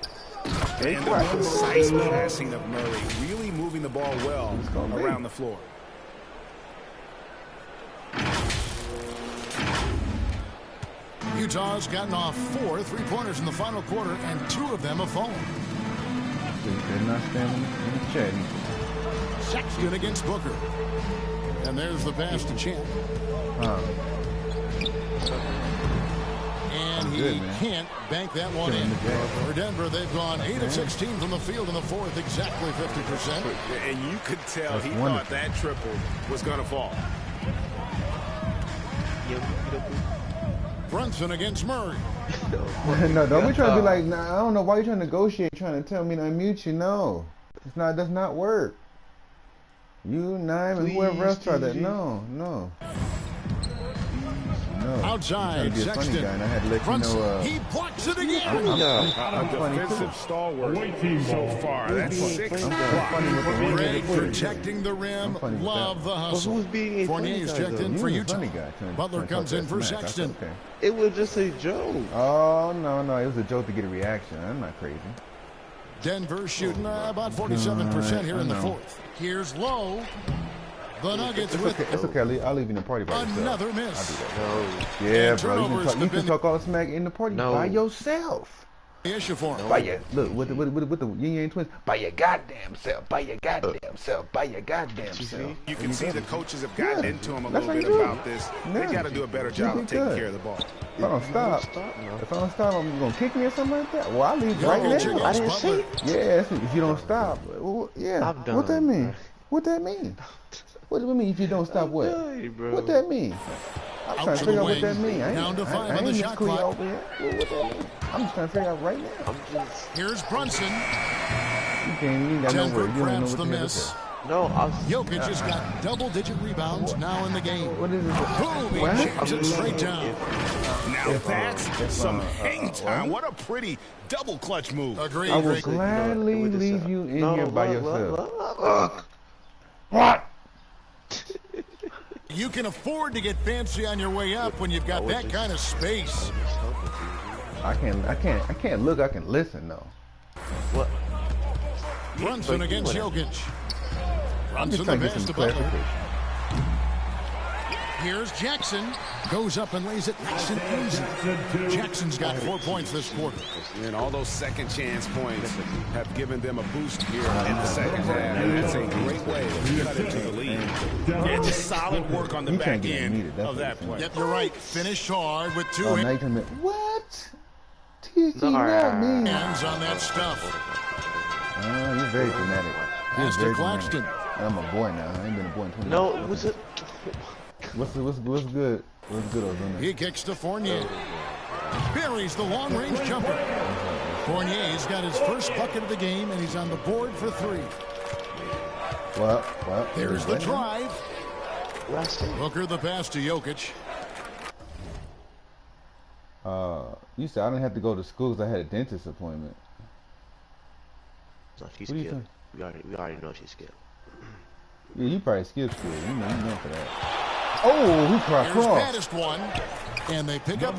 And the precise passing of Murray, really moving the ball well around the floor. Utah's gotten off 4 3-pointers in the final quarter, and 2 of them have fallen. They're not standing in the chat. Sexton against Booker. And there's the pass to Champ. And he can't bank that one in. For Denver, they've gone 8 of 16 from the field in the fourth, exactly 50%. And you could tell he thought that triple was going to fall. Brunson against Murray. No, don't be trying to be like, nah, I don't know why you're trying to negotiate, trying to tell me to unmute you. No, it's not. Does not work. You, Nime, and whoever else tried that. No. Outside, Sexton. Guy, and I had to let you know, he blocks it again. I'm defensive stalwart so far. That's 6 blocks. Greg protecting the rim. Love the hustle. Fournier's checked in for Utah. Butler comes in for Sexton. Okay. It was just a joke. Oh, no. It was a joke to get a reaction. I'm not crazy. Denver shooting about 47% here in the fourth. Here's Lowe. The Nuggets with it's okay. I'll leave you in the party by yourself. Another miss. I'll do that. Yeah, bro. You can talk all the smack in the party by yourself. Issue for him. By your look with the Yin Yang Twins. By your goddamn self. By your goddamn self. By your goddamn self. You can see the coaches have gotten into him a little bit about this. They got to do a better job of taking care of the ball. If I don't stop, I'm gonna kick me or something like that. Well, I'll leave right now. I didn't see. Yeah, if you don't stop. Well, yeah. What that mean? What that mean? What do it mean if you don't stop? What? What that mean? I'm trying to figure out what that mean. Down to 5 on the shot clock. What that mean? I'm just trying to figure out right now. Here's Brunson. You ain't got no word. You don't know what the miss. No, Jokic has got double-digit rebounds now in the game. What is it? Boom! He jams it straight down. Now that's some hang time. What a pretty double clutch move. Agreed. I will gladly leave you in here by yourself. What? You can afford to get fancy on your way up when you've got that kind of space. I can't look. I can listen though. What? Brunson against Jokic. Brunson the pass to Butler. Here's Jackson. Goes up and lays it nice and easy. Jackson's got 4 points this quarter. And all those second chance points have given them a boost here in the second half. And that's a great way to cut into the lead. Yeah, just solid work on the back end of that play. Yep, you're right. Finish hard with 2 What? TSG not me. Hands on that stuff. You're very dramatic. Pass to Claxton. I'm a boy now. I ain't been a boy in 20 years. No, what's it? What's good? What's good, Ozuna? He kicks to Fournier. Buries the long-range jumper. Fournier's got his first bucket of the game, and he's on the board for 3. Well. There's the drive. Booker the pass to Jokic. You said I didn't have to go to school because I had a dentist appointment. No, she skipped. We already know she skipped. Yeah, you probably skipped school. You know for that. Oh, he crossed. Baddest one, and they pick up.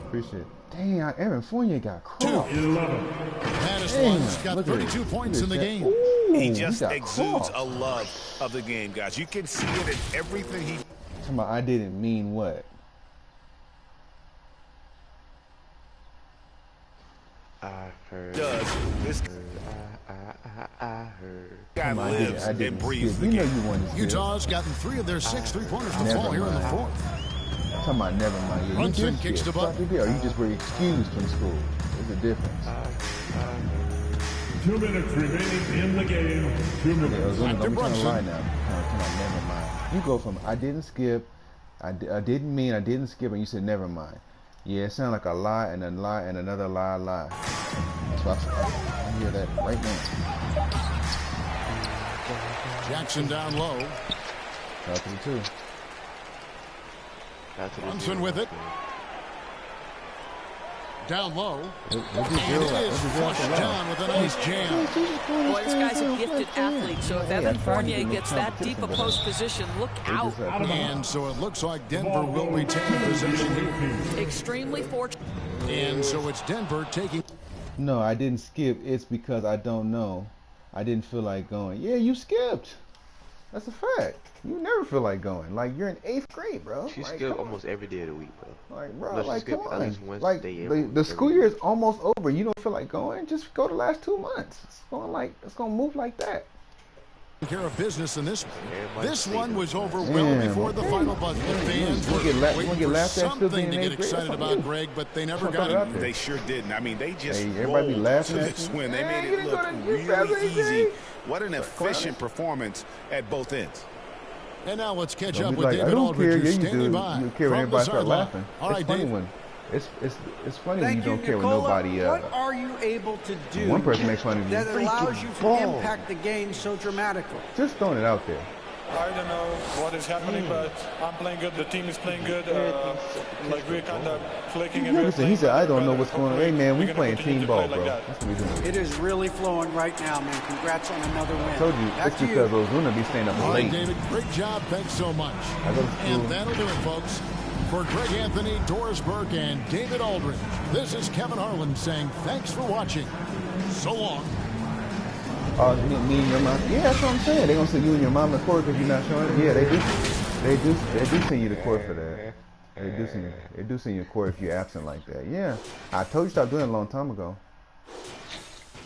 Appreciate it. Dang, Aaron Fournier got crossed. Baddest one's got 32 points in the game. Ooh, he just exudes a love of the game, guys. You can see it in everything he. Talking about I didn't mean what? I heard. Does this? I heard. Guy lives and breathes the game. Utah's gotten 3 of their 6 3-pointers to fall here in the 4th. I'm talking about never mind. Yeah, Brunson kicks the butt. Or you just were excused from school. There's a difference. 2 minutes remaining in the game. 2 minutes. Yeah, don't be trying to lie now. Come on, never mind. You go from I didn't skip, I didn't mean I didn't skip, and you said never mind. Yeah, it sounds like a lie and a lie and another lie. So I hear that right now. Jackson down low. Out to the 2. Brunson with it. Down low. And it is flushed down with a nice jam. Boy, this guy's a gifted athlete, so if Evan Fournier gets that deep a post position, look out. And so it looks like Denver will retain possession here. Extremely fortunate. And so it's Denver taking. No, I didn't skip. It's because I don't know. I didn't feel like going. Yeah, you skipped. That's a fact. You never feel like going. Like, you're in 8th grade, bro. She skipped almost every day of the week, bro. Like, bro, no, like, come on. Like, the school year is almost over. You don't feel like going? Just go the last 2 months. It's gonna move like that. Care of business in this one. This one was over well before the final buzzer. The fans were waiting for something to get excited about, Greg, but they never got it. They sure didn't. I mean, they just everybody be laughing at this win. They made it look really easy. What an efficient performance at both ends. And now let's catch up with David Aldridge, who's standing by from the sideline. All right, Dave. It's funny when you don't care when nobody. What are you able to do one person makes fun of you that allows you to impact the game so dramatically? Just throwing it out there. I don't know what is happening, but I'm playing good. The team is playing good. Like we're kind of clicking. He said, "I don't know what's going on." Hey man, we playing team ball, bro. That's what we doing. It is really flowing right now, man. Congrats on another win. I told you, it's because Ozuna be staying up late. David, great job. Thanks so much. And that'll do it, folks. For Greg Anthony, Doris Burke, and David Aldridge, this is Kevin Harlan saying thanks for watching. So long. Me and your mom. Yeah, that's what I'm saying. They're gonna send you and your mom to court because you're not showing it. Yeah, they do send you to court for that. They do send you to court if you're absent like that. Yeah, I told you stop doing it a long time ago.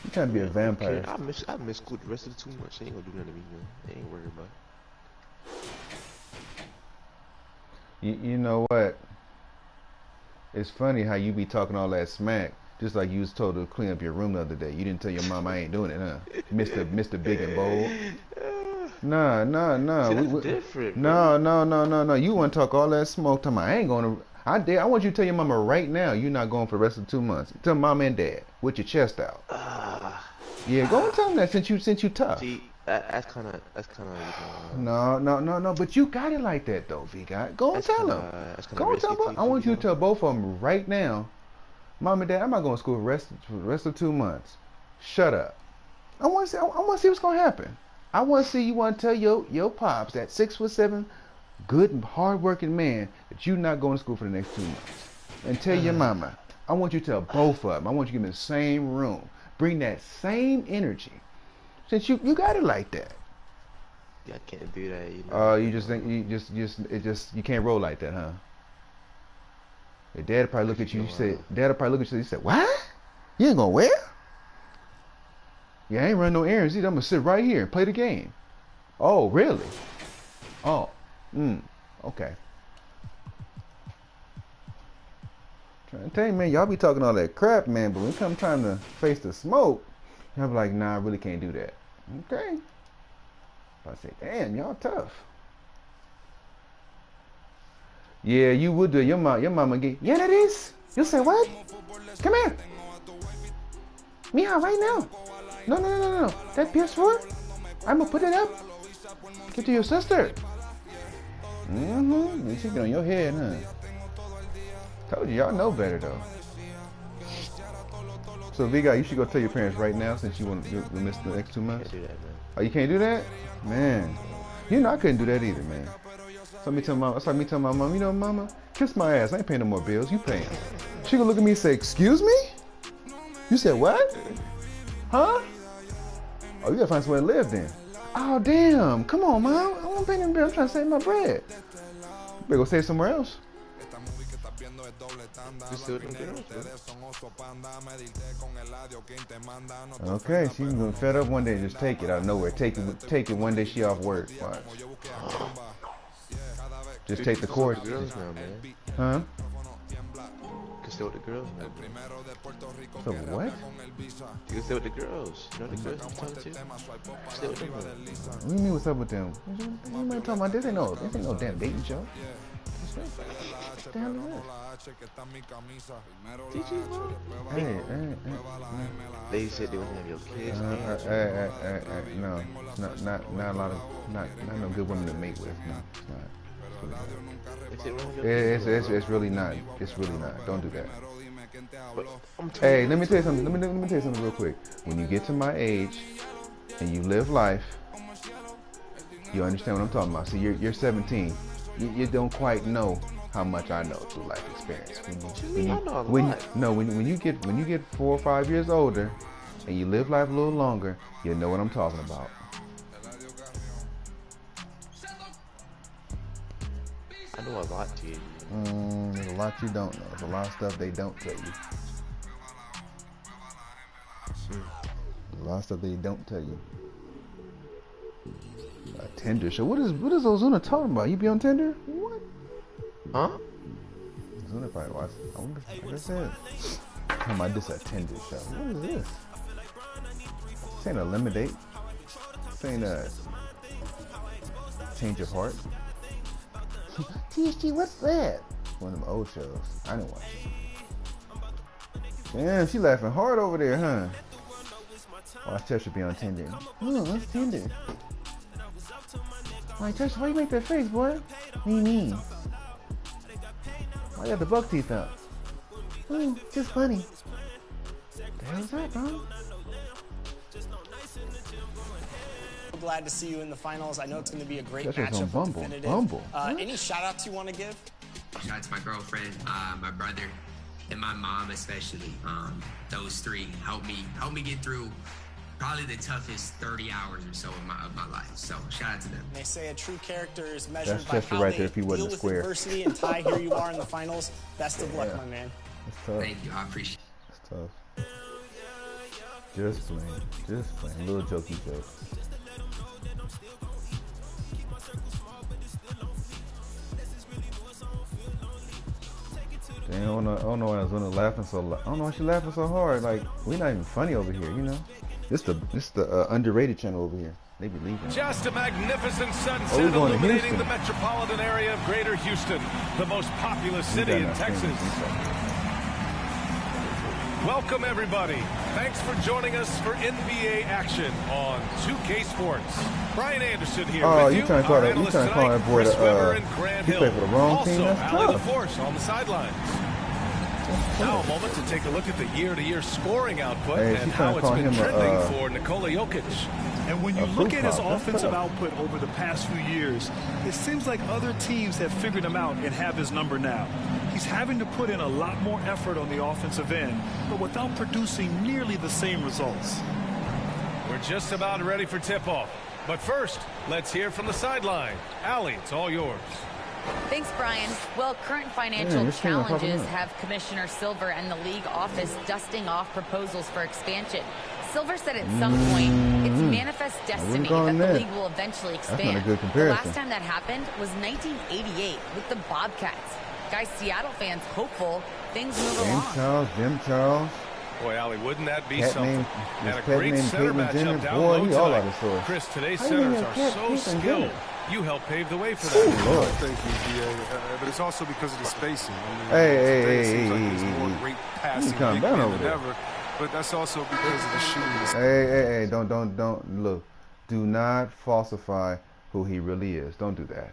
You trying to be a vampire. I miss school the rest of the 2 months. She ain't gonna do nothing to me, man. They ain't worried about it. You know what? It's funny how you be talking all that smack. Just like you was told to clean up your room the other day. You didn't tell your mom I ain't doing it, huh? Mr. Big and Bold. Nah. See, that's different. No. You want to talk all that smoke? Tell me I ain't going to. I want you to tell your mama right now you're not going for the rest of the 2 months. Tell mom and dad with your chest out. Yeah, go and tell them that since you tough. See, that's kind of. No. But you got it like that though, V guy. Go and tell them. Go and tell them. I want you to tell both of them right now. Mom and Dad, I'm not going to school for the rest of 2 months. Shut up. I want to see what's going to happen. I want to see you want to tell your pops, that 6'7", good and hard-working man, that you're not going to school for the next 2 months. And tell your mama. I want you to tell both of them. I want you to give them the same room. bring that same energy. Since you got it like that. Yeah, I can't do that. You know? Oh, you can't roll like that, huh? Your dad probably look at you. He said, "What? You ain't gonna wear? Yeah, I ain't run no errands either. I'm gonna sit right here and play the game." Oh, really? Oh, okay. Trying to tell you, man, y'all be talking all that crap, man, but when it come time to face the smoke, y'all be like, nah, I really can't do that. Okay. I say, damn, y'all tough. Yeah, you would do it. Your mama get, yeah, that is. You say what? Come here. Meow, right now. No. That PS4, I'm gonna put it up. Get to your sister. She get on your head, huh? Told you, y'all know better though. So Viga, you should go tell your parents right now since you miss the next 2 months. Can't do that, man. Oh, you can't do that? Man. You know I couldn't do that either, man. So me tell my mom, you know, mama, kiss my ass. I ain't paying no more bills. You paying. She gonna look at me and say, excuse me? You said what? Huh? Oh, you gotta find somewhere to live then. Oh, damn. Come on, mom. I don't pay them bills. I'm trying to save my bread. You better go save somewhere else. Okay, she's gonna fed up one day and just take it out of nowhere. Take it one day she off work. Watch. Just take the course. Huh? You can stay with the girls, man. So what? You can stay with the girls. You know the girls I'm talking to? Stay with them. What do you mean what's up with them? You might talk about this ain't no damn dating show. What the hell is this? Hey. They said they wouldn't have your kids. No, not no good women to mate with. No, it's not. It's really not. It's really not. Don't do that. Hey, let me tell you something. Let me tell you something real quick. When you get to my age and you live life, you understand what I'm talking about. See, you're 17. You don't quite know how much I know through life experience. When you get 4 or 5 years older and you live life a little longer, you know what I'm talking about. I know a lot to you. There's a lot you don't know. There's a lot of stuff they don't tell you. There's a lot of stuff they don't tell you. A Tinder show. What is Ozuna talking about? You be on Tinder? What? Huh? Ozuna probably watch. I wonder. Like I said, talking about this a Tinder show. What is this? This ain't a Lemonade. This ain't a Change of Heart. TSG, what's that? One of them old shows. I didn't watch it. Damn, she laughing hard over there, huh? Watch Tesha be on Tinder. Oh, what's Tinder? Why, Tesha, why you make that face, boy? What do you mean? Why you got the buck teeth out? Just funny. What the hell's that, bro? Glad to see you in the finals. I know it's going to be a great That's matchup. Bumble. Any shout-outs you want to give? Shout out to my girlfriend, my brother, and my mom especially. Those three helped me get through probably the toughest 30 hours or so of my life. So shout out to them. They say a true character is measured That's by Chester how right they there if he deal wasn't with square. adversity. And Ty, here you are in the finals. Best of luck, my man. That's tough. Thank you. I appreciate it. That's tough. Just playing. Little jokey joke. Dang, I don't know why Ozuna laughing so loud. I don't know why she laughing so hard. Like, we're not even funny over here, you know? This the underrated channel over here. They be leaving. Just a magnificent sunset illuminating the metropolitan area of Greater Houston, the most populous city in Texas. Welcome, everybody. Thanks for joining us for NBA action on 2K Sports. Brian Anderson here with you. You trying to call that boy he played for the wrong team? That's Allie tough. LaForce on the sidelines. Now a moment to take a look at the year-to-year scoring output and how it's been trending for Nikola Jokic. And when you look at his offensive output over the past few years, it seems like other teams have figured him out and have his number now. He's having to put in a lot more effort on the offensive end, but without producing nearly the same results. We're just about ready for tip-off. But first, let's hear from the sideline. Allie, it's all yours. Thanks, Brian. Well, current financial challenges have Commissioner Silver and the league office dusting off proposals for expansion. Silver said at some point it's manifest destiny that the league will eventually expand. The last time that happened was 1988 with the Bobcats. Guys, Seattle fans hopeful things move along. Jim Charles. Boy, Allie, wouldn't that be something? And a great center matchup down low tonight. Chris, today's centers are so skilled. You helped pave the way for that. Oh, thank you, DA. But it's also because of the spacing. It seems like there's more great passing big men than ever. But that's also because of the shooting. Hey, don't look. Do not falsify who he really is. Don't do that.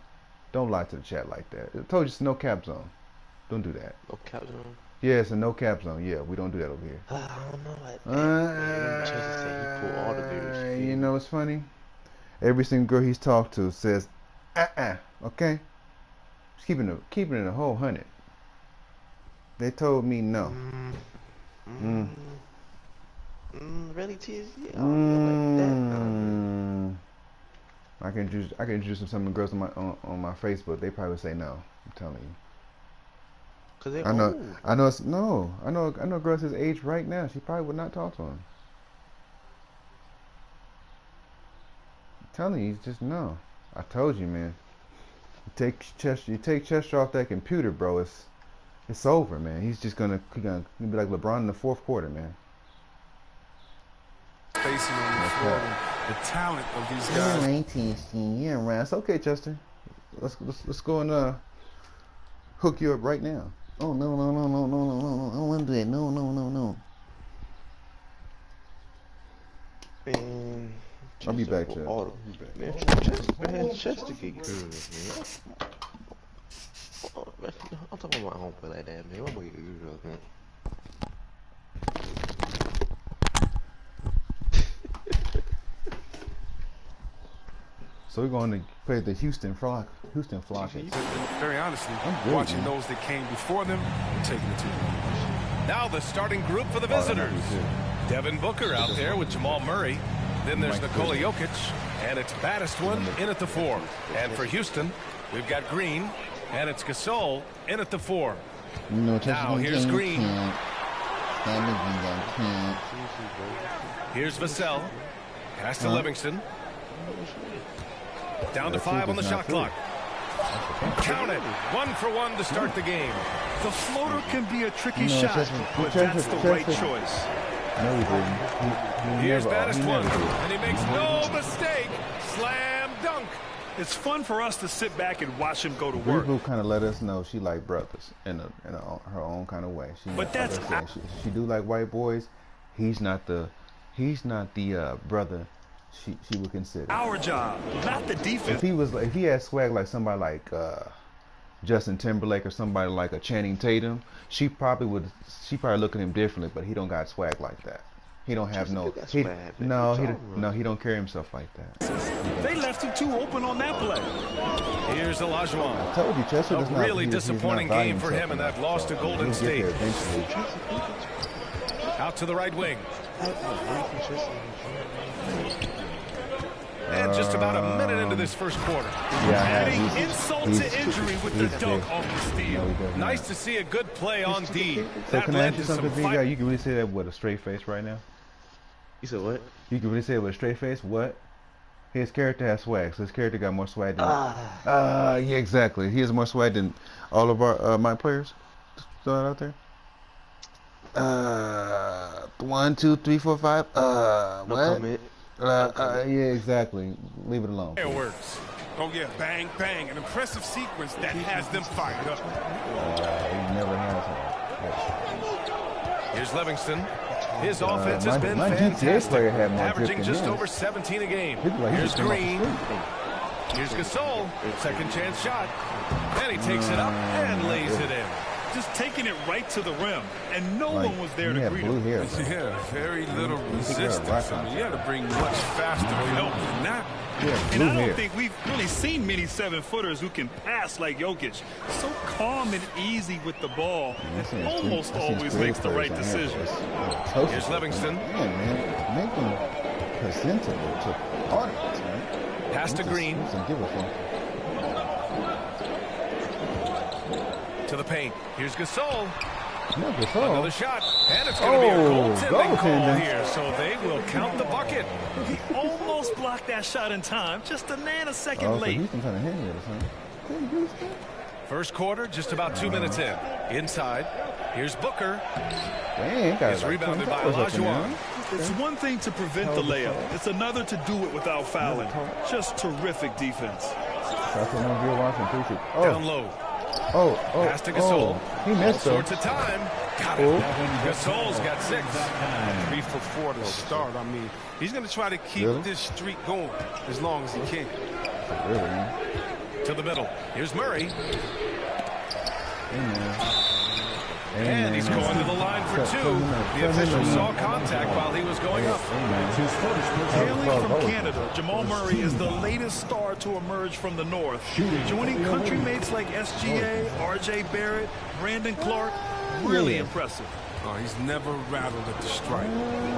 Don't lie to the chat like that. I told you it's no cap zone. Don't do that. No cap zone? Yeah, it's a no cap zone. Yeah, we don't do that over here. I don't know. You know what's funny? Every single girl he's talked to says, okay? Just keeping it a whole 100. They told me no. Really, TSG? I can introduce some of the girls on my Facebook. They probably say no. I'm telling you. Cause they I know girls his age right now. She probably would not talk to him. I'm telling you, just no. I told you, man. You take Chester off that computer, bro. It's over, man. He's gonna be like LeBron in the fourth quarter, man. Spacing on the floor, the talent of these guys. Yeah, right. It's okay, Chester. Let's go and hook you up right now. Oh no! I don't want to do that. No. Man, I'll be back, Chester. Man, Chester get good, man. I'm talking about my home play like that, man. I'm gonna get good, man. So we're going to play the Houston Flockers. Very honestly, watching those that came before them and taking it to them. Now the starting group for the visitors. Devin Booker out there with Jamal Murray. Then there's Nikola Jokic, and it's Batistwan in at the 4. And for Houston, we've got Green, and it's Gasol in at the 4. Now here's Green. Here's Vassell. Pass to Livingston. Down to 5 on the shot clock. Count it. 1 for 1 to start the game. The floater can be a tricky shot, but that's the right choice. No, he didn't. Here's Batistwan, and he makes no mistake. Slam dunk. It's fun for us to sit back and watch him go to work. Reboot kind of let us know she like brothers in her own kind of way. She do like white boys. He's not the brother she would consider. Our job, not the defense. If he had swag like somebody like Justin Timberlake or somebody like a Channing Tatum, she probably look at him differently. But he don't got swag like that. He don't have he don't carry himself like that. They left him too open on that play. Here's Olajuwon. I told you, Chester does not. A really disappointing game for him in that loss to Golden State. Out to the right wing. And just about a minute into this first quarter. Adding insult to injury with the dunk off the steal. Nice to see a good play on D. So can I ask you something, big guy? You can really say that with a straight face right now? You said what? You can really say it with a straight face? What? His character has swag, so his character got more swag than yeah, exactly. He has more swag than all of our my players. Throw it out there. 1, 2, 3, 4, 5. What? Yeah, exactly. Leave it alone. Fireworks. Oh yeah, bang, bang. An impressive sequence that has them fired up. He never has Here's Livingston. His offense has been fantastic, averaging just over 17 a game. Here's Green. Here's Gasol. Second chance shot. And he takes it up and lays it in. just taking it right to the rim, and no one was there to greet him. Yeah, very little resistance. I mean, you had to bring much faster help than that. And I don't think we've really seen many 7-footers who can pass like Jokic. So calm and easy with the ball, and almost always makes the right decision. Here's Livingston. Man, make them presentable to audience, man. Pass to Green. To the paint. Here's Gasol. Another shot. And it's going to be a goaltending call here, so they will count the bucket. He almost blocked that shot in time, just a nanosecond late. First quarter, just about 2 minutes in. Inside. Here's Booker. It's rebounded by Olajuwon. It's one thing to prevent the layup. It's another to do it without fouling. Just terrific defense. Down low. Pass to Gasol. He missed all sorts of time. Got it. Gasol's got 6. 3 for 4 to start. I mean, he's going to try to keep this streak going as long as he can. To the middle. Here's Murray. And he's going to the line for 2. The official saw contact while he was going up. Hailing from Canada, Jamal Murray is the latest star to emerge from the North. Joining countrymates like SGA, RJ Barrett, Brandon Clark, really impressive. Oh, he's never rattled at the stripe.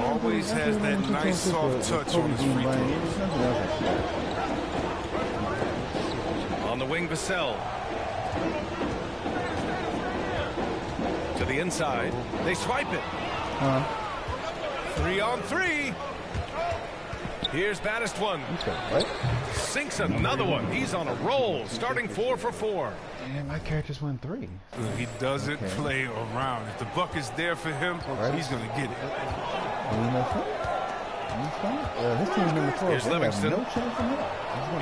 Always has that nice soft touch on his free throws. On the wing, Vassell. To the inside. They swipe it. 3 on 3. Here's Baddest one. Sinks another one. He's on a roll, starting 4 for 4. Man, my character's won 3. He doesn't play around. If the buck is there for him, he's going to get it. His team's number 12. Here's Livingston. No chance in him.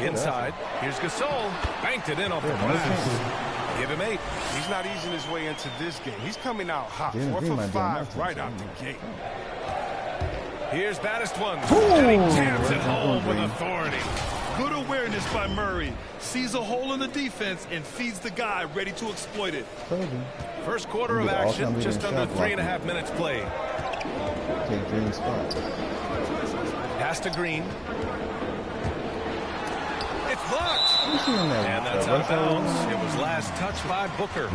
Inside. Here's Gasol. Banked it in off the glass. Give him 8. He's not easing his way into this game. He's coming out hot. 4 for 5 right out the gate. Here's Baddest one. And he jams it home with authority. Good awareness by Murray. Sees a hole in the defense and feeds the guy ready to exploit it. First quarter of action, just under 3.5 minutes played. Pass to Green. It's blocked. And that's out of bounds. It was last touched by Booker.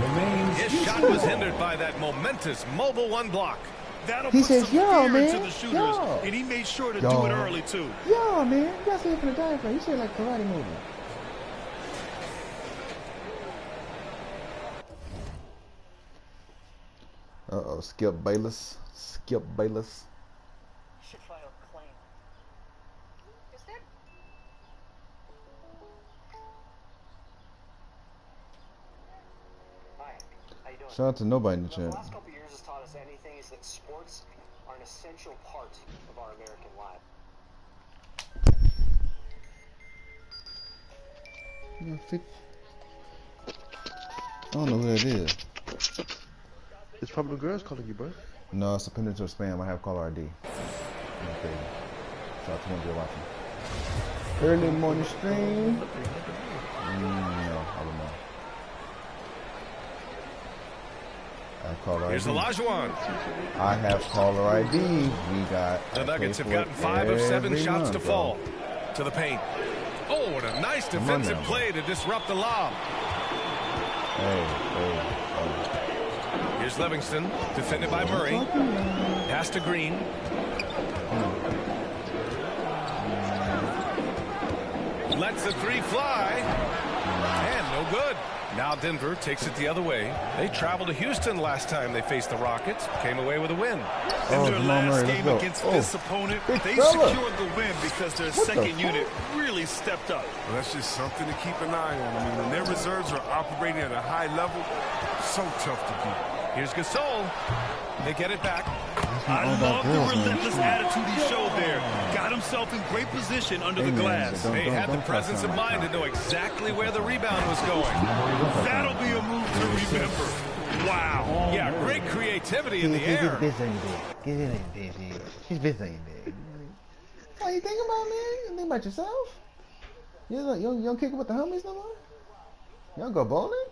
His shot was hindered by that momentous mobile 1 block. That'll put some fear into the shooters, and he made sure to do it early, too. Yo, man, you got something for the diaphragm. You said like karate movie. Uh-oh, Skip Bayless. Skip Bayless. Should file a claim. Is that? Hi, how you doing? Shout out to nobody in the chat. The last couple years has taught us anything is that sports are an essential part of our American life. I don't know who that is. It's probably the girls calling you, bro. No, it's a pendant or spam. I have caller ID. Okay. Shout out to one watching. Early morning stream. No, I don't know. I have caller ID. Here's Olajuwon. I have caller ID. We got. The Nuggets have gotten 5 of 7 shots to fall. To the paint. Oh, what a nice defensive play to disrupt the lob. Here's Livingston, defended by Murray. Pass to Green. Lets the 3 fly. And no good. Now Denver takes it the other way. They traveled to Houston last time they faced the Rockets. Came away with a win. In their last game against this opponent, they secured the win because their second unit really stepped up. Well, that's just something to keep an eye on. I mean, when their reserves are operating at a high level, so tough to beat. Here's Gasol. They get it back. I love the relentless attitude he showed there. Got himself in great position under the glass. They had the presence of mind to know exactly where the rebound was going. That'll be a move to remember. Wow. Yeah, great creativity in the air. She's busy. What you think about, man? You think about yourself? You don't kick it with the homies no more? You don't go bowling?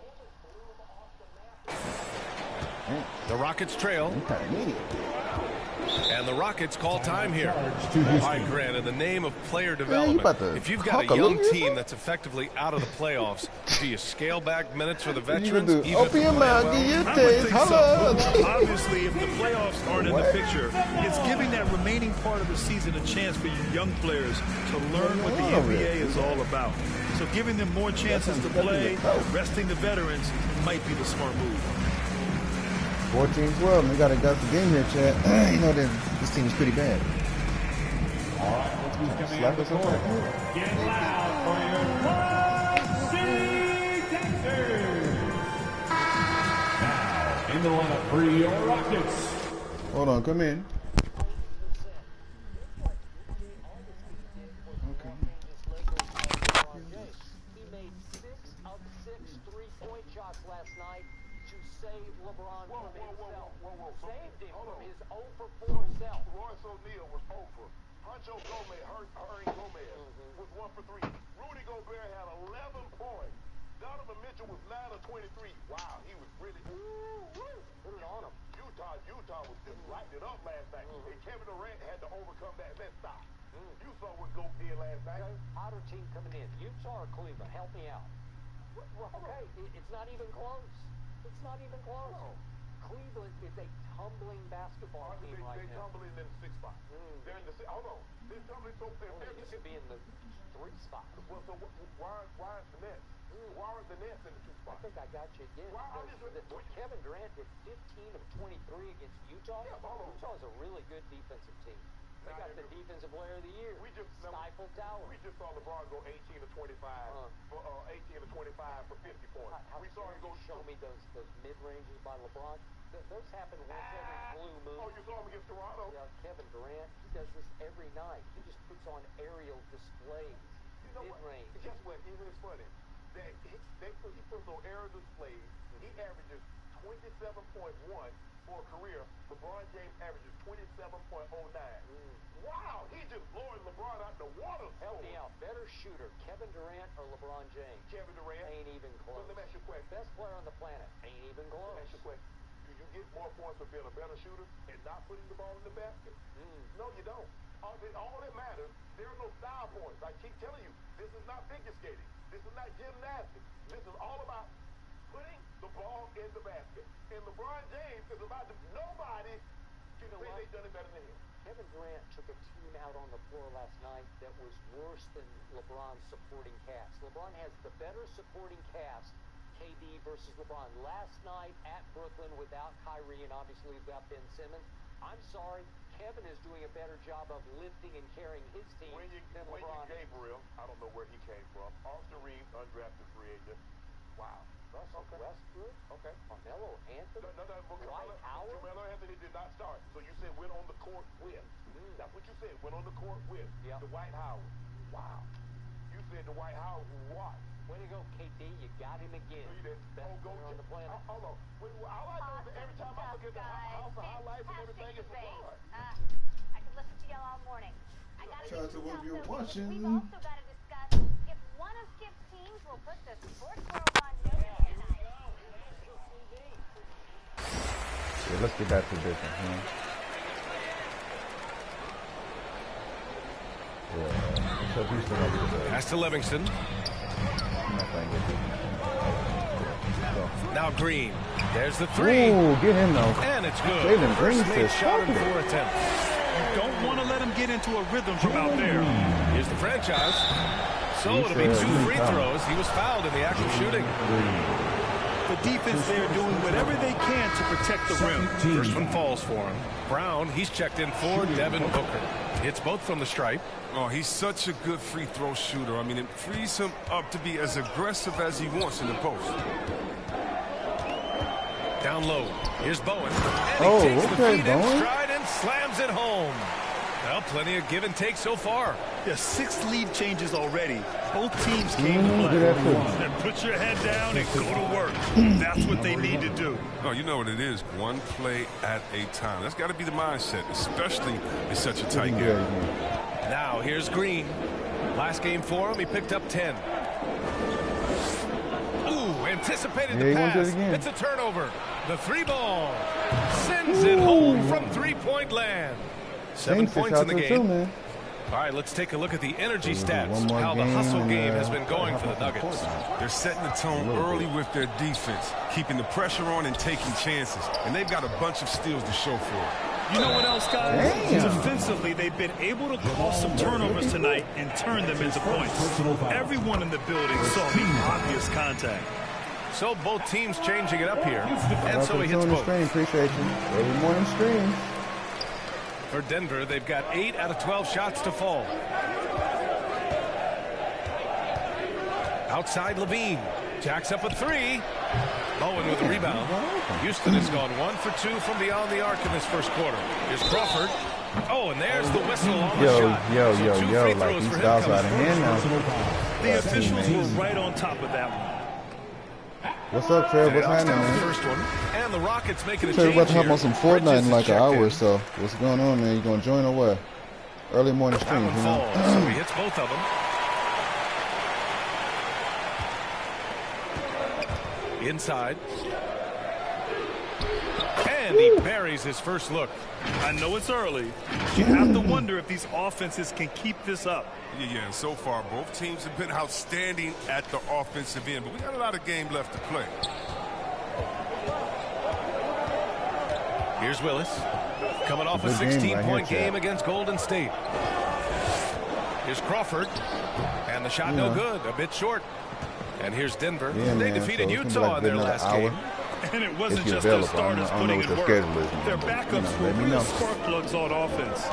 The Rockets trail. And the Rockets call time here. All right, Grant, in the name of player development, if you've got a young team that's effectively out of the playoffs, do you scale back minutes for the veterans? Obviously, if the playoffs aren't in the picture, it's giving that remaining part of the season a chance for you young players to learn what the NBA is all about. So giving them more chances to play, resting the veterans, might be the smart move. 14-12. We got a game here, Chad. You know that this team is pretty bad. All right, look who's coming out of the court. Get loud for your Varsity Texans. Now, in the lineup for your Rockets. Hold on, come in. He made 6 of 6 3-point shots last night to save LeBron from himself. Saved him from his 0 for 4 self. Royce O'Neal was 0 for. Pancho Gomez, Hurry Gomez, was 1 for 3. Rudy Gobert had 11 points. Donovan Mitchell was 9 of 23. Wow, he was really Put it on him. Utah was just lighting it up last night. And Kevin Durant had to overcome that stop. You saw what Go did last night. Hotter team coming in. Utah or Cleveland? Help me out. Okay, it's not even close. It's not even close. No. Cleveland is a tumbling basketball team right now. They're tumbling in the 6th spot. They're in the hold on. They're tumbling so they used to be in the 3 spot. Well, so why is the Nets? Why are the Nets in the 2 spot? I think I got you again. Kevin Durant did 15 of 23 against Utah. Utah is a really good defensive team. They got the defensive player of the year. Stifled Tower. We just saw LeBron go 18 of 25 for 18 of 25 for 50 points. We saw him go show me those mid-ranges by LeBron. Those happen once every blue moon. Oh, you saw him against Toronto? Yeah, Kevin Durant, he does this every night. He just puts on aerial displays. Mid-range. Guess what? Even it's funny. He puts on aerial displays. He averages 27.1 for a career. LeBron James averages 27.09. Wow, he just blowing LeBron out the water. Help me out. Better shooter, Kevin Durant or LeBron James? Kevin Durant. Ain't even close. Let me ask you a question. Best player on the planet. Ain't even close. Let me ask you a question. Do you get more points for being a better shooter and not putting the ball in the basket? No, you don't. All that matters, there are no style points. I keep telling you, this is not figure skating. This is not gymnastics. This is all about putting the ball in the basket. And LeBron James is about to, nobody can say they've done it better than him. Kevin Durant took a team out on the floor last night that was worse than LeBron's supporting cast. LeBron has the better supporting cast, KD versus LeBron. Last night at Brooklyn without Kyrie and obviously without Ben Simmons, I'm sorry, Kevin is doing a better job of lifting and carrying his team than LeBron. Gabriel, I don't know where he came from. Austin Reeves, undrafted free agent. Wow. Westbrook? Okay. Carmelo Anthony? Dwight Howard? Carmelo Anthony did not start. So you said went on the court with. That's what you said. Went on the court with. Dwight Howard. Wow. You said Dwight Howard who what? Way to go, KD. You got him again. Best player on the planet. Hold on. All I know is every time I look at the house of highlights and everything, it's LeBron. I could listen to y'all all morning. I gotta get to what you're watching. We've also got to discuss if one of Skip's teams will put the sports world on notice tonight. Yeah, let's get back to business, man. Pass to Livingston. Now Green. There's the three. Ooh, get him though. And it's good. Jalen Green says shot in 4 attempts. You don't want to let him get into a rhythm from out there. Here's the franchise. So it'll be 2 free throws. He was fouled in the act of shooting. The defense there doing whatever they can to protect the rim. First one falls for him. Brown, he's checked in for Devin Booker. Hits both from the stripe. Oh, he's such a good free throw shooter. I mean, it frees him up to be as aggressive as he wants in the post. Down low. Here's Bowen. And he takes the feet in stride and slams it home. Well, plenty of give and take so far. Yeah, 6 lead changes already. Both teams came to play. And put your head down and go to work. That's what they need to do. Oh, you know what it is. One play at a time. That's got to be the mindset, especially in such a tight game. Now, here's Green. Last game for him, he picked up 10. Ooh, and anticipated the pass. It's a turnover. The 3-ball sends it home from three-point land. 7 points in the game. All right, let's take a look at the energy stats, how the hustle game has been going for the Nuggets. They're setting the tone early with their defense, keeping the pressure on and taking chances. And they've got a bunch of steals to show for it. You know what else, guys? Defensively, they've been able to cause some turnovers tonight and turn them into points. Everyone in the building saw the obvious contact. So both teams changing it up here. And so he hits both. Appreciate you. Early morning stream. For Denver, they've got 8 out of 12 shots to fall. Outside Levine. Jacks up a 3. Bowen with a rebound. Houston has gone 1 for 2 from beyond the arc in this first quarter. Here's Crawford. Oh, and there's the whistle on the shot. Yo. Like these guys out of hand now. The officials were right on top of that one. What's up, Trev? What's happening, man? First one. And the Rockets making a Trev, change about to hop here. on some Fortnite in like an hour or so. What's going on, man? You gonna join or what? Early morning stream, you know? So he hits both of them. Inside. And he buries his first look. I know it's early. You have to wonder if these offenses can keep this up. Yeah, and so far, both teams have been outstanding at the offensive end, but we got a lot of game left to play. Here's Willis. Coming off a 16-point game against Golden State. Here's Crawford. And the shot no good. A bit short. And here's Denver. They defeated Utah in their last game. And it wasn't just their starters putting in work. Their backups were real spark plugs on offense.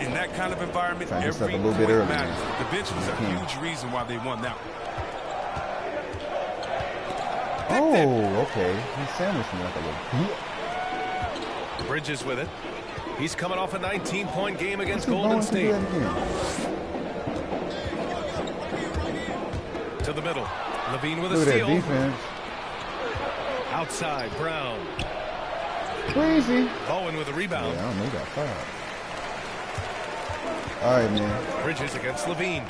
In that kind of environment, every point matters. The bench was a huge reason why they won that one. Oh, okay. He sandwiched me like a little. Bridges with it. He's coming off a 19-point game against Golden State. To the middle. Levine with a steal. Defense. Outside, Brown. Crazy. Bowen with a rebound. Yeah, I don't know, he got fired. All right, man. Bridges against Levine.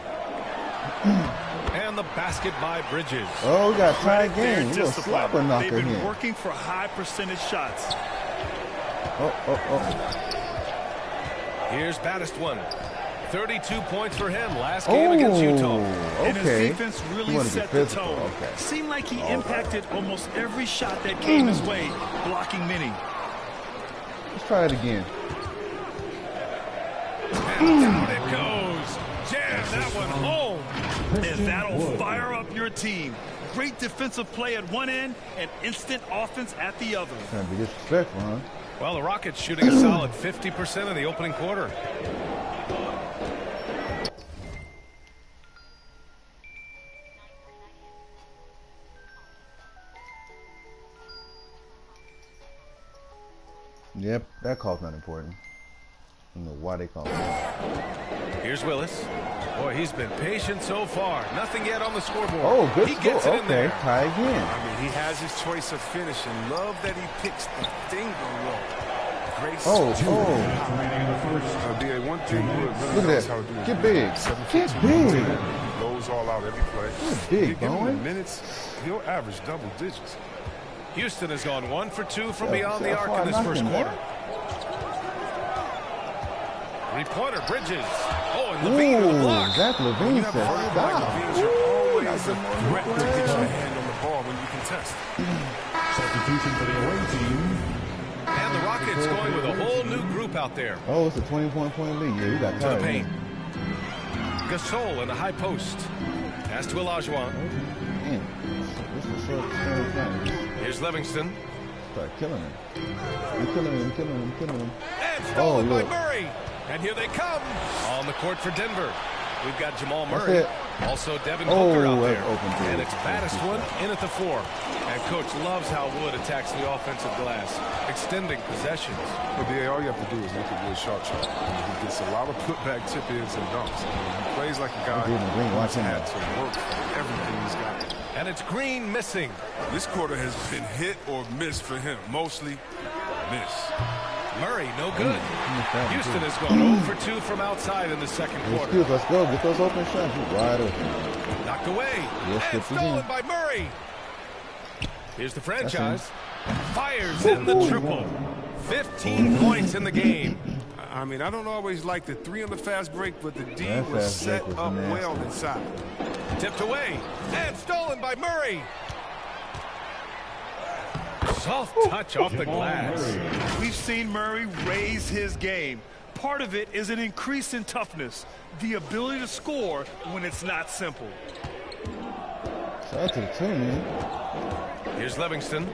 And the basket by Bridges. Oh, we got tied game. They've been working for high percentage shots. Here's Battist 32 points for him last game against Utah. And his defense really set the tone. Seemed like he impacted almost every shot that came his way, blocking many. Let's try it again. And down it goes. Jam that one home. And that'll fire up your team. Great defensive play at one end and instant offense at the other. Trying to be disrespectful, huh? Well, the Rockets shooting a solid 50% in the opening quarter. Yep, that call's not important. I don't know why they call it. Here's Willis. Boy, he's been patient so far. Nothing yet on the scoreboard. Oh, good. He gets it in there. Tie again. I mean, he has his choice of finishing. Love that he picks the finger roll. Grace. BA, one thing look at that. Get big. Get big. Goes all out every play. Get big, give him minutes, he'll average double digits. Houston has gone 1 for 2 from beyond the arc in this first quarter. 3-pointer, Bridges. Oh, and Levine with a block. Zach Levine said stop. You're always a threat to get your hand on the ball when you contest. Substitution for the away team. And the Rockets going with a whole new group out there. Oh, it's a 20-point lead. Yeah, you got tired. To the paint. Gasol in the high post. Pass to Olajuwon. Here's Livingston. Start killing him. I'm killing him. And stolen by Murray. And here they come on the court for Denver. We've got Jamal Murray. Also Devin Booker out there. And it's Battist in at the 4. And Coach loves how Wood attacks the offensive glass, extending possessions. But BA, all you have to do is look at Wood's shot chart. He gets a lot of putback tip-ins and dunks. He plays like a guy who's had to work for everything he's got. And it's Green missing. This quarter has been hit or miss for him. Mostly miss. Murray, no good. Houston has gone 0 for 2 from outside in the second quarter. Let's go. Get those open shots. Wide open. Knocked away. And stolen by Murray. Here's the franchise. Fires in the triple. 15 points in the game. I mean, I don't always like the 3 on the fast break, but the D was set up well inside. Tipped away and stolen by Murray. Soft touch off the glass. We've seen Murray raise his game. Part of it is an increase in toughness, the ability to score when it's not simple. Shout out to the team, man. Here's Livingston.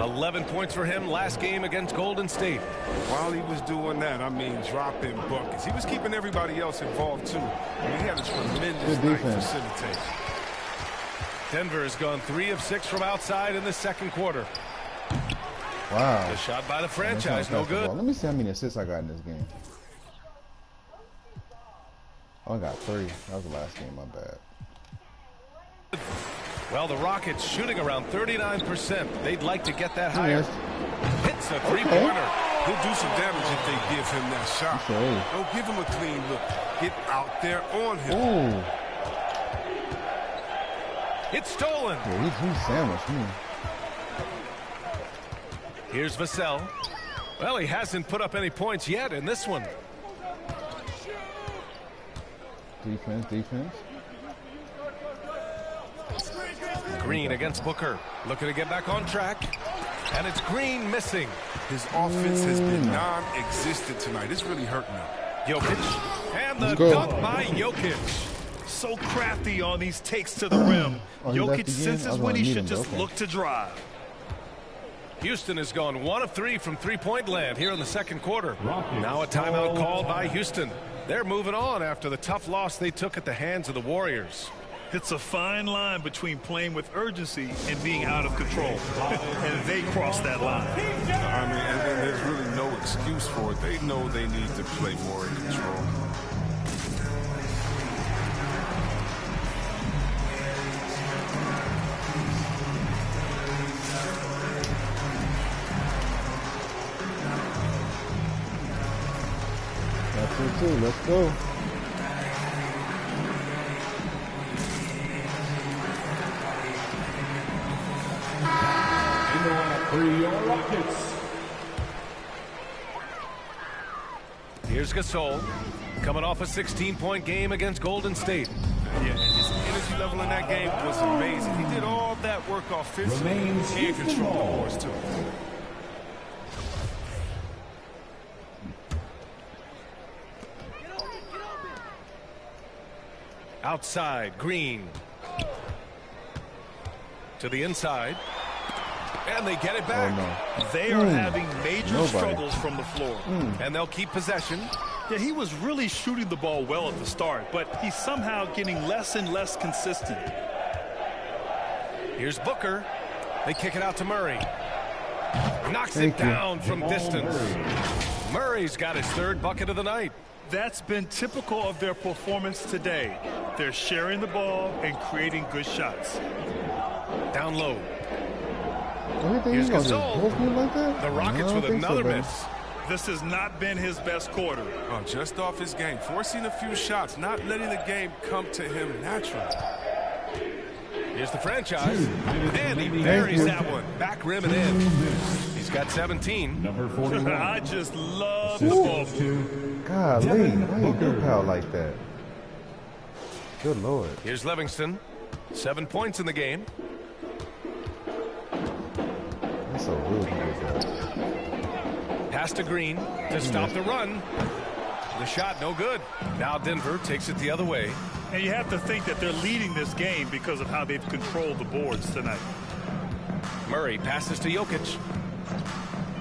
11 points for him last game against Golden State. While he was doing that, I mean, dropping buckets. He was keeping everybody else involved, too. And he had a tremendous night facilitating. Denver has gone 3 of 6 from outside in the second quarter. Wow. The shot by the franchise, no good. Let me see how many assists I got in this game. Oh, I got 3. That was the last game, my bad. Well, the Rockets shooting around 39%. They'd like to get that higher. Hits a three-pointer. He'll do some damage if they give him that shot. Don't give him a clean look. Get out there on him. Ooh. It's stolen. Yeah, he's sandwiched me. Here's Vassell. Well, he hasn't put up any points yet in this one. Defense. Green against Booker. Looking to get back on track. And it's Green missing. His offense has been non-existent tonight. It's really hurting him. Jokic. And the dunk by Jokic. So crafty on these takes to the rim. Jokic senses when he should just look to drive. Houston has gone 1 of 3 from three-point land here in the second quarter. Now a timeout called by Houston. They're moving on after the tough loss they took at the hands of the Warriors. It's a fine line between playing with urgency and being out of control. And they crossed that line. I mean, and there's really no excuse for it. They know they need to play more in control. That's it too. Let's go. Here's Gasol, coming off a 16-point game against Golden State. Yeah, and his energy level in that game was amazing. He did all that work offensively and control the boards, too. Outside, Green. To the inside. And they get it back. Oh, no. They are having major struggles from the floor. And they'll keep possession. Yeah, he was really shooting the ball well at the start, but he's somehow getting less and less consistent. Here's Booker. They kick it out to Murray. Knocks it down from distance. Murray's got his 3rd bucket of the night. That's been typical of their performance today. They're sharing the ball and creating good shots. Down low. Here's Gasol. Like the Rockets with another miss. This has not been his best quarter. Oh, just off his game. Forcing a few shots, not letting the game come to him naturally. Here's the franchise. And he buries that one. Back rim and in. He's got 17. Number 41. I just love the ball. Golly, why you do power like that? Good Lord. Here's Livingston. 7 points in the game. That's so rude to get that. Pass to Green to stop the run. The shot no good. Now Denver takes it the other way. And you have to think that they're leading this game because of how they've controlled the boards tonight. Murray passes to Jokic.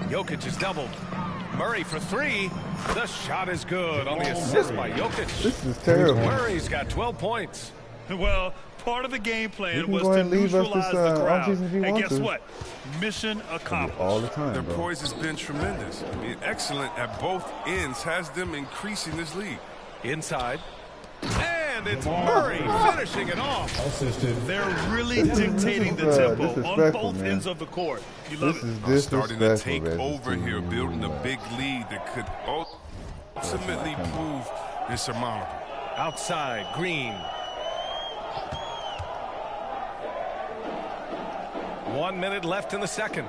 Jokic is doubled. Murray for 3. The shot is good on the assist by Jokic. This is terrible. Murray's got 12 points. Well, part of the game plan was to neutralize the crowd. And guess what? Mission accomplished. All the time, Their poise has been tremendous. Being excellent at both ends has them increasing this lead. Inside. And it's Murray finishing it off. They're really dictating the tempo on both ends of the court. You love it. Starting to take over here, building a big lead that could ultimately prove insurmountable. Outside, Green. 1 minute left in the second.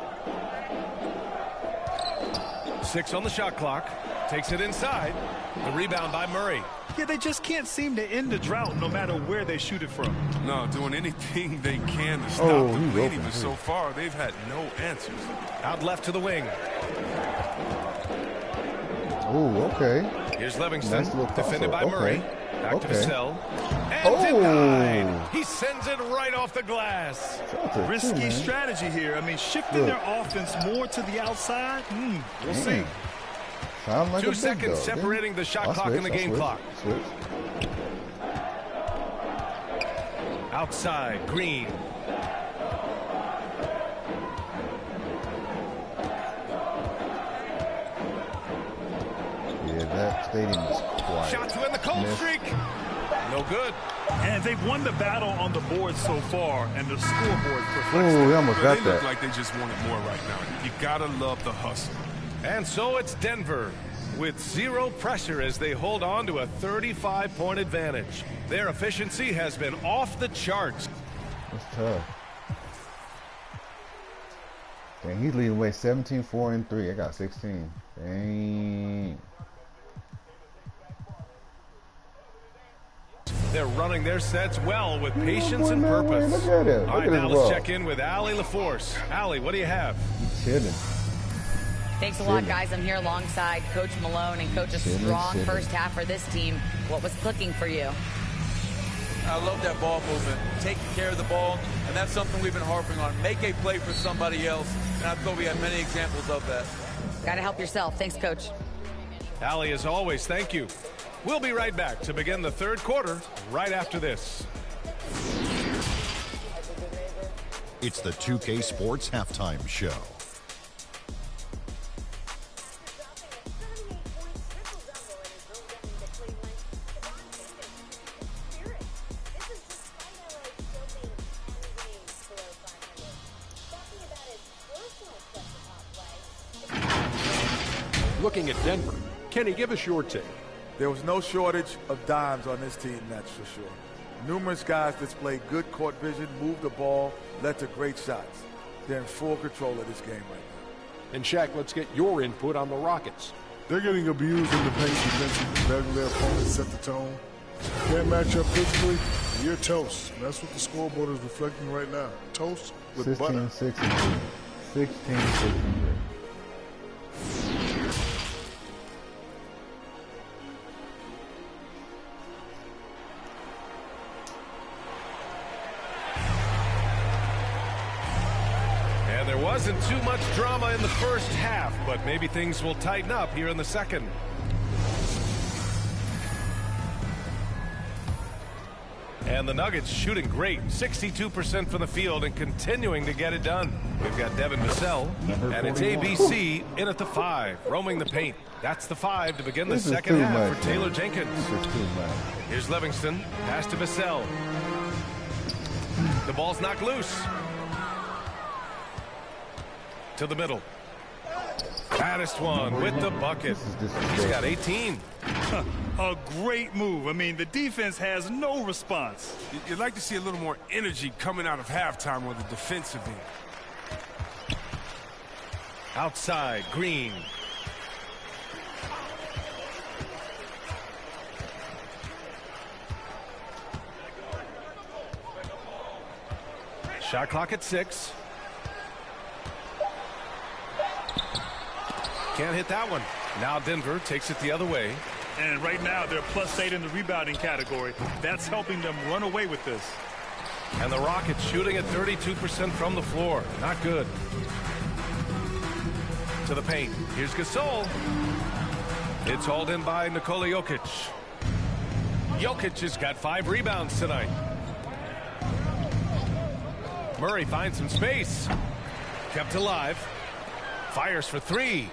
6 on the shot clock. Takes it inside. The rebound by Murray. Yeah, they just can't seem to end the drought no matter where they shoot it from. No, doing anything they can to stop the bleeding, but so far they've had no answers. Out left to the wing. Oh, okay. Here's Livingston, nice defended by Murray. Back to Vassell. And denied. He sends it right off the glass. Risky strategy here. I mean, shifting their offense more to the outside. We'll see. Like 2 seconds separating the shot clock and the game clock. Outside, Green. Yeah, that stadium is quiet. Shot to end the cold streak. No good. And they've won the battle on the board so far, and the scoreboard reflects that. They almost got that. They look like they just wanted more right now. You gotta love the hustle. And so it's Denver with zero pressure as they hold on to a 35-point advantage. Their efficiency has been off the charts. That's tough. Dang, he's leading away 17-4-3. I got 16. Dang. They're running their sets well with patience and purpose. Look at him. All right, now let's check in with Allie LaForce. Allie, what do you have? He's chilling. Thanks a lot, guys. I'm here alongside Coach Malone and Coach a strong first half for this team. What was clicking for you? I love that ball movement, taking care of the ball, and that's something we've been harping on. Make a play for somebody else, and I thought we had many examples of that. Got to help yourself. Thanks, Coach. Allie, as always, thank you. We'll be right back to begin the third quarter right after this. It's the 2K Sports Halftime Show. Looking at Denver, Kenny, give us your take. There was no shortage of dimes on this team, that's for sure. Numerous guys displayed good court vision, moved the ball, led to great shots. They're in full control of this game right now. And Shaq, let's get your input on the Rockets. They're getting abused in the paint defensively. Begging their opponents set the tone. Can't match up physically, you're toast. And that's what the scoreboard is reflecting right now. Toast with butter. 16-6. 16-6. Wasn't too much drama in the first half, but maybe things will tighten up here in the second. And the Nuggets shooting great, 62% from the field and continuing to get it done. We've got Devin Vassell, and it's ABC in at the 5, roaming the paint. That's the 5 to begin the second half for Taylor Jenkins. Here's Livingston, pass to Vassell. The ball's knocked loose. To the middle. Baddest one with the bucket. He's got 18. A great move. I mean, the defense has no response. You'd like to see a little more energy coming out of halftime on the defensive end. Outside, Green. Shot clock at 6. Can't hit that one. Now Denver takes it the other way. And right now they're +8 in the rebounding category. That's helping them run away with this. And the Rockets shooting at 32% from the floor. Not good. To the paint. Here's Gasol. It's hauled in by Nikola Jokic. Jokic has got 5 rebounds tonight. Murray finds some space. Kept alive. Fires for 3.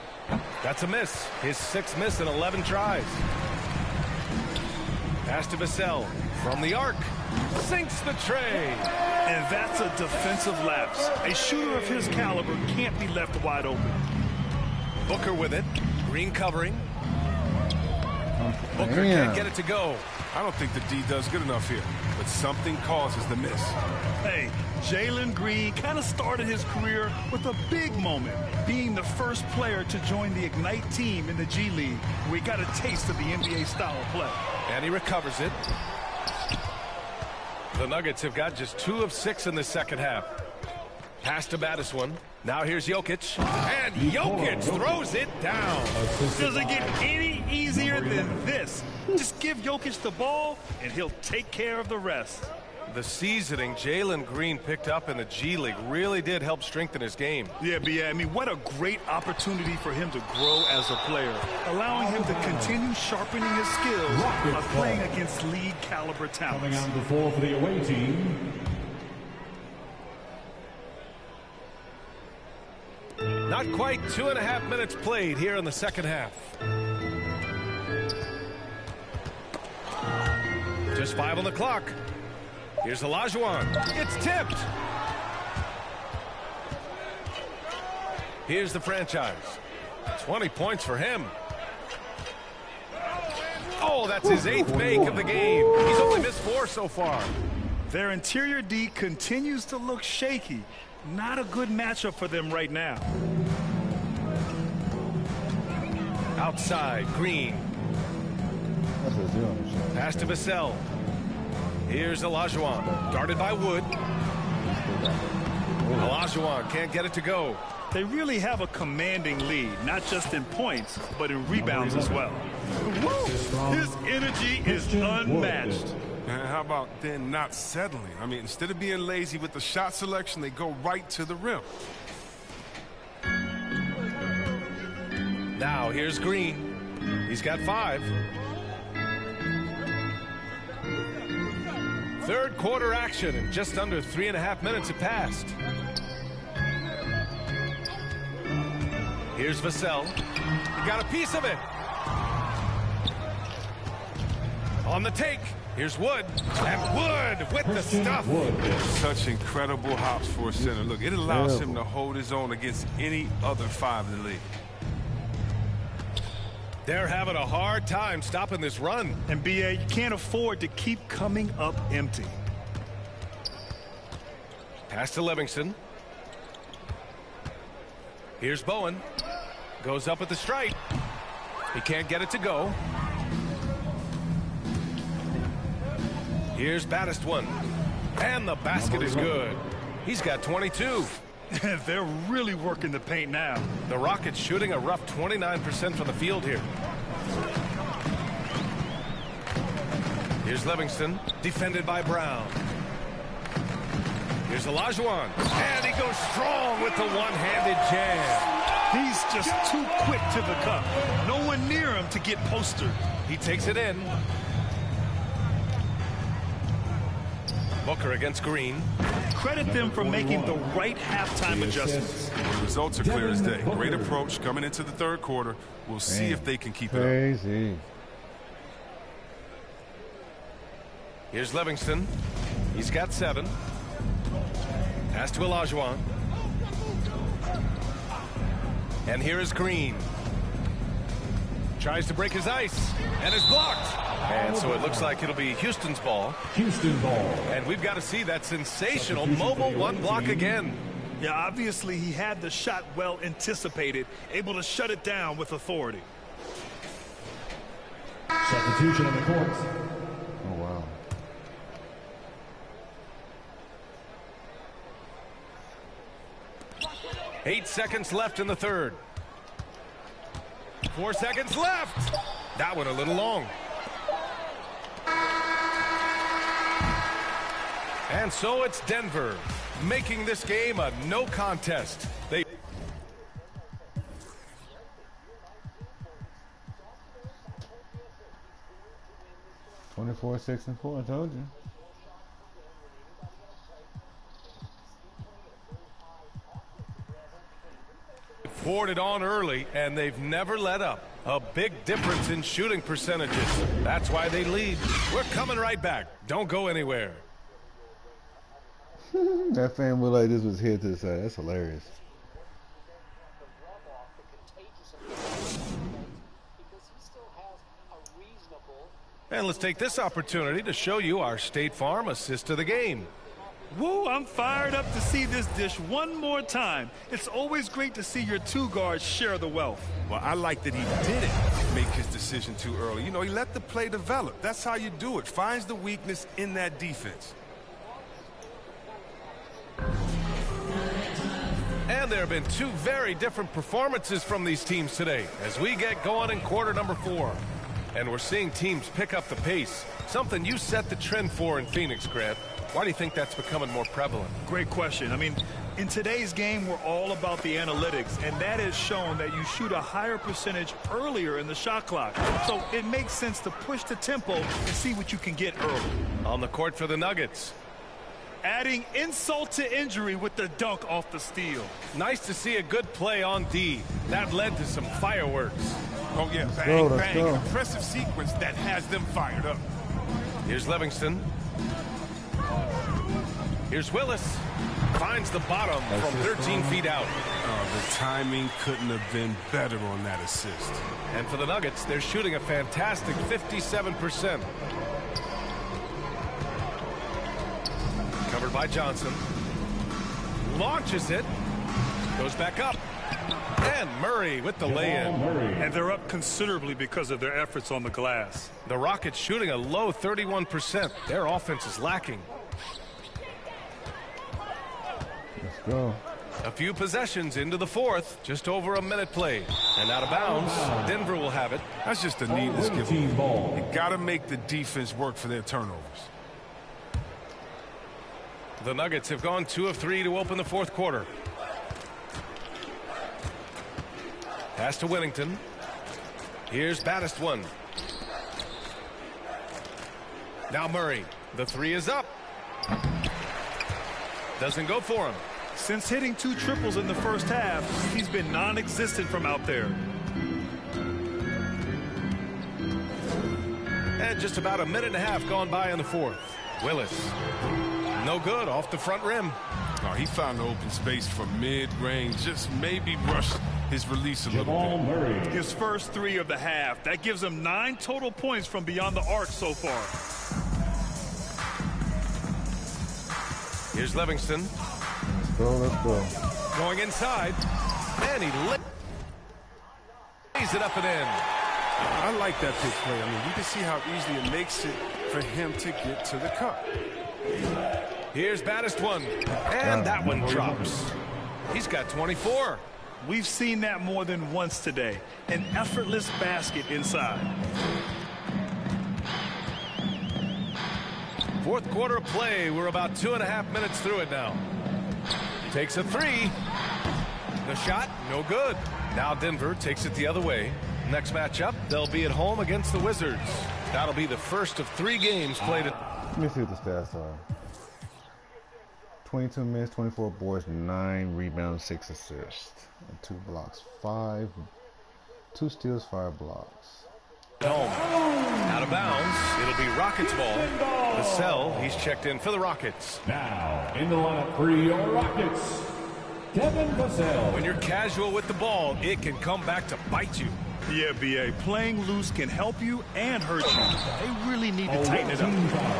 That's a miss. His 6th miss in 11 tries. Pass to Vassell from the arc. Sinks the tray. And that's a defensive lapse. A shooter of his caliber can't be left wide open. Booker with it. Green covering. Booker can't get it to go. I don't think the D does good enough here. But something causes the miss. Hey, Jalen Green kind of started his career with a big moment, being the first player to join the Ignite team in the G League. We got a taste of the NBA style of play. And he recovers it. The Nuggets have got just 2 of 6 in the second half. Pass to Battiswan. Now here's Jokic. And Jokic throws it down. Does it get any easier than this? Just give Jokic the ball, and he'll take care of the rest. The seasoning Jalen Green picked up in the G League really did help strengthen his game. Yeah, but I mean, what a great opportunity for him to grow as a player, allowing him to continue sharpening his skills by playing against league caliber talent. Coming on the floor for the away team. Not quite 2.5 minutes played here in the second half. Just 5 on the clock. Here's Olajuwon. It's tipped. Here's the franchise. 20 points for him. Oh, that's his 8th make of the game. He's only missed 4 so far. Their interior D continues to look shaky. Not a good matchup for them right now. Outside, Green. Pass to Vassell. Here's Olajuwon, guarded by Wood. Olajuwon can't get it to go. They really have a commanding lead, not just in points, but in rebounds as well. His energy is unmatched. And how about then not settling? I mean, instead of being lazy with the shot selection, they go right to the rim. Now here's Green. He's got 5. Third quarter action, and just under 3.5 minutes have passed. Here's Vassell. He got a piece of it. On the take. Here's Wood. And Wood with the stuff. Such incredible hops for a center. Look, it allows him to hold his own against any other 5 in the league. They're having a hard time stopping this run. And BA, you can't afford to keep coming up empty. Pass to Livingston. Here's Bowen. Goes up at the stripe. He can't get it to go. Here's Battiswan. And the basket is good. He's got 22. They're really working the paint now. The Rockets shooting a rough 29% from the field here. Here's Livingston, defended by Brown. Here's Olajuwon, and he goes strong with the one-handed jam. He's just too quick to the cup. No one near him to get postered. He takes it in. Booker against Green. Credit them for making the right halftime adjustments. The results are clear as day. Great approach coming into the third quarter. We'll see if they can keep it up. Here's Livingston. He's got 7. Pass to Olajuwon. And here is Green. Tries to break his ice and is blocked. And so it looks like it'll be Houston's ball. Houston ball. And we've got to see that sensational mobile 1 block again. Yeah, obviously he had the shot well anticipated, able to shut it down with authority. Substitution on the court. Oh, wow. Eight seconds left in the third. 4 seconds left. That one a little long. And so it's Denver making this game a no contest. They 24, 6, and 4. I told you. poured it on early, and they've never let up. A big difference in shooting percentages. That's why they lead. We're coming right back. Don't go anywhere. That fan looked like this was here to the side. That's hilarious. And let's take this opportunity to show you our State Farm assist of the game. Woo, I'm fired up to see this dish one more time. It's always great to see your two guards share the wealth. Well, I like that he didn't make his decision too early. You know, he let the play develop. That's how you do it. Finds the weakness in that defense. And there have been two very different performances from these teams today as we get going in quarter number 4. And we're seeing teams pick up the pace, something you set the trend for in Phoenix, Grant. Why do you think that's becoming more prevalent? Great question. I mean, in today's game, we're all about the analytics, and that has shown that you shoot a higher percentage earlier in the shot clock. So it makes sense to push the tempo and see what you can get early. On the court for the Nuggets. Adding insult to injury with the dunk off the steal. Nice to see a good play on D. That led to some fireworks. Oh, yeah, bang, bang. An impressive sequence that has them fired up. Here's Livingston. Here's Willis. Finds the bottom from 13 feet out. Oh, the timing couldn't have been better on that assist. And for the Nuggets, they're shooting a fantastic 57%. Covered by Johnson. Launches it. Goes back up. And Murray with the lay-in. And they're up considerably because of their efforts on the glass. The Rockets shooting a low 31%. Their offense is lacking. Let's go. A few possessions into the fourth. Just over a minute played. And out of bounds. Denver will have it. That's just a needless give. You got to make the defense work for their turnovers. The Nuggets have gone 2 of 3 to open the fourth quarter. Pass to Whittington. Here's Battist one. Now Murray. The 3 is up. Doesn't go for him. Since hitting 2 triples in the first half, he's been non-existent from out there. And just about a minute and a half gone by in the fourth. Willis. No good off the front rim. Oh, he found the open space for mid-range. Just maybe rushed his release a little bit. His first 3 of the half. That gives him 9 total points from beyond the arc so far. Here's Livingston. Let's go. Going inside. And he lays it up and in. I like that pick play. I mean, you can see how easily it makes it for him to get to the cup. Here's Battist one. And that one drops. He's got 24. We've seen that more than once today. An effortless basket inside. Fourth quarter of play. We're about 2.5 minutes through it now. Takes a 3. The shot, no good. Now Denver takes it the other way. Next matchup, they'll be at home against the Wizards. That'll be the first of 3 games played at... Let me see what the stats are. 22 minutes, 24 boards, 9 rebounds, 6 assists, and 2 blocks. 2 steals, 5 blocks. Home. Out of bounds. It'll be Rockets ball. Vassell, he's checked in for the Rockets. Now, in the lineup for your Rockets, Devin Vassell. When you're casual with the ball, it can come back to bite you. Yeah, B.A. Playing loose can help you and hurt you. They really need to tighten it up.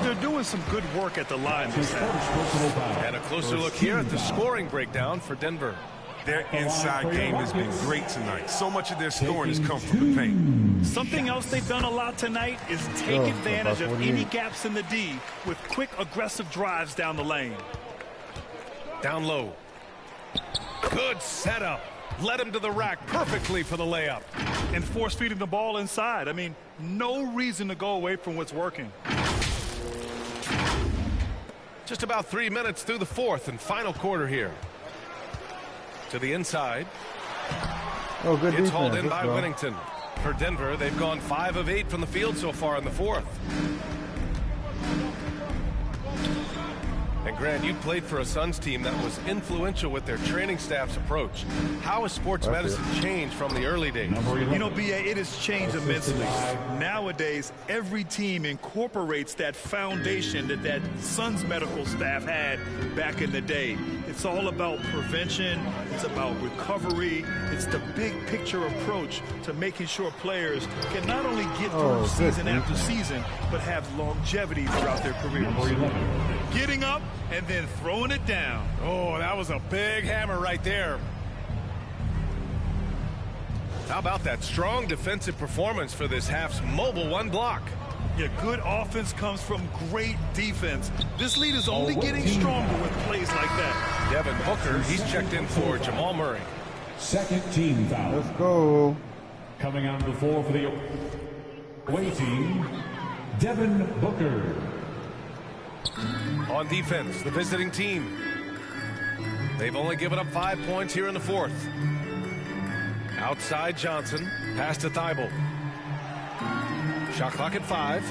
They're doing some good work at the line this half. And a closer look here at the scoring breakdown for Denver. Their inside game has been great tonight. So much of their scoring has come from the paint. Something else they've done a lot tonight is take advantage of any gaps in the D with quick, aggressive drives down the lane. Down low. Good setup. Led him to the rack perfectly for the layup. And force feeding the ball inside. I mean, no reason to go away from what's working. Just about 3 minutes through the fourth and final quarter here. To the inside. Oh, good It's defense. hauled in by Whittington. For Denver, they've gone 5 of 8 from the field so far in the fourth. And Grant, you played for a Suns team that was influential with their training staff's approach. How has sports medicine changed from the early days? You know, B.A., it has changed immensely. Nowadays, every team incorporates that foundation that Suns medical staff had back in the day. It's all about prevention. It's about recovery. It's the big picture approach to making sure players can not only get through season after season, but have longevity throughout their careers. Getting up and then throwing it down. Oh, that was a big hammer right there. How about that strong defensive performance for this half's mobile one block? Yeah, good offense comes from great defense. This lead is only getting stronger with plays like that. Devin Booker, he's checked in for Jamal Murray. Second team foul. Let's go. Coming on the floor for the away team, Devin Booker. On defense, the visiting team. They've only given up 5 points here in the fourth. Outside Johnson, pass to Thibault. Shot clock at 5.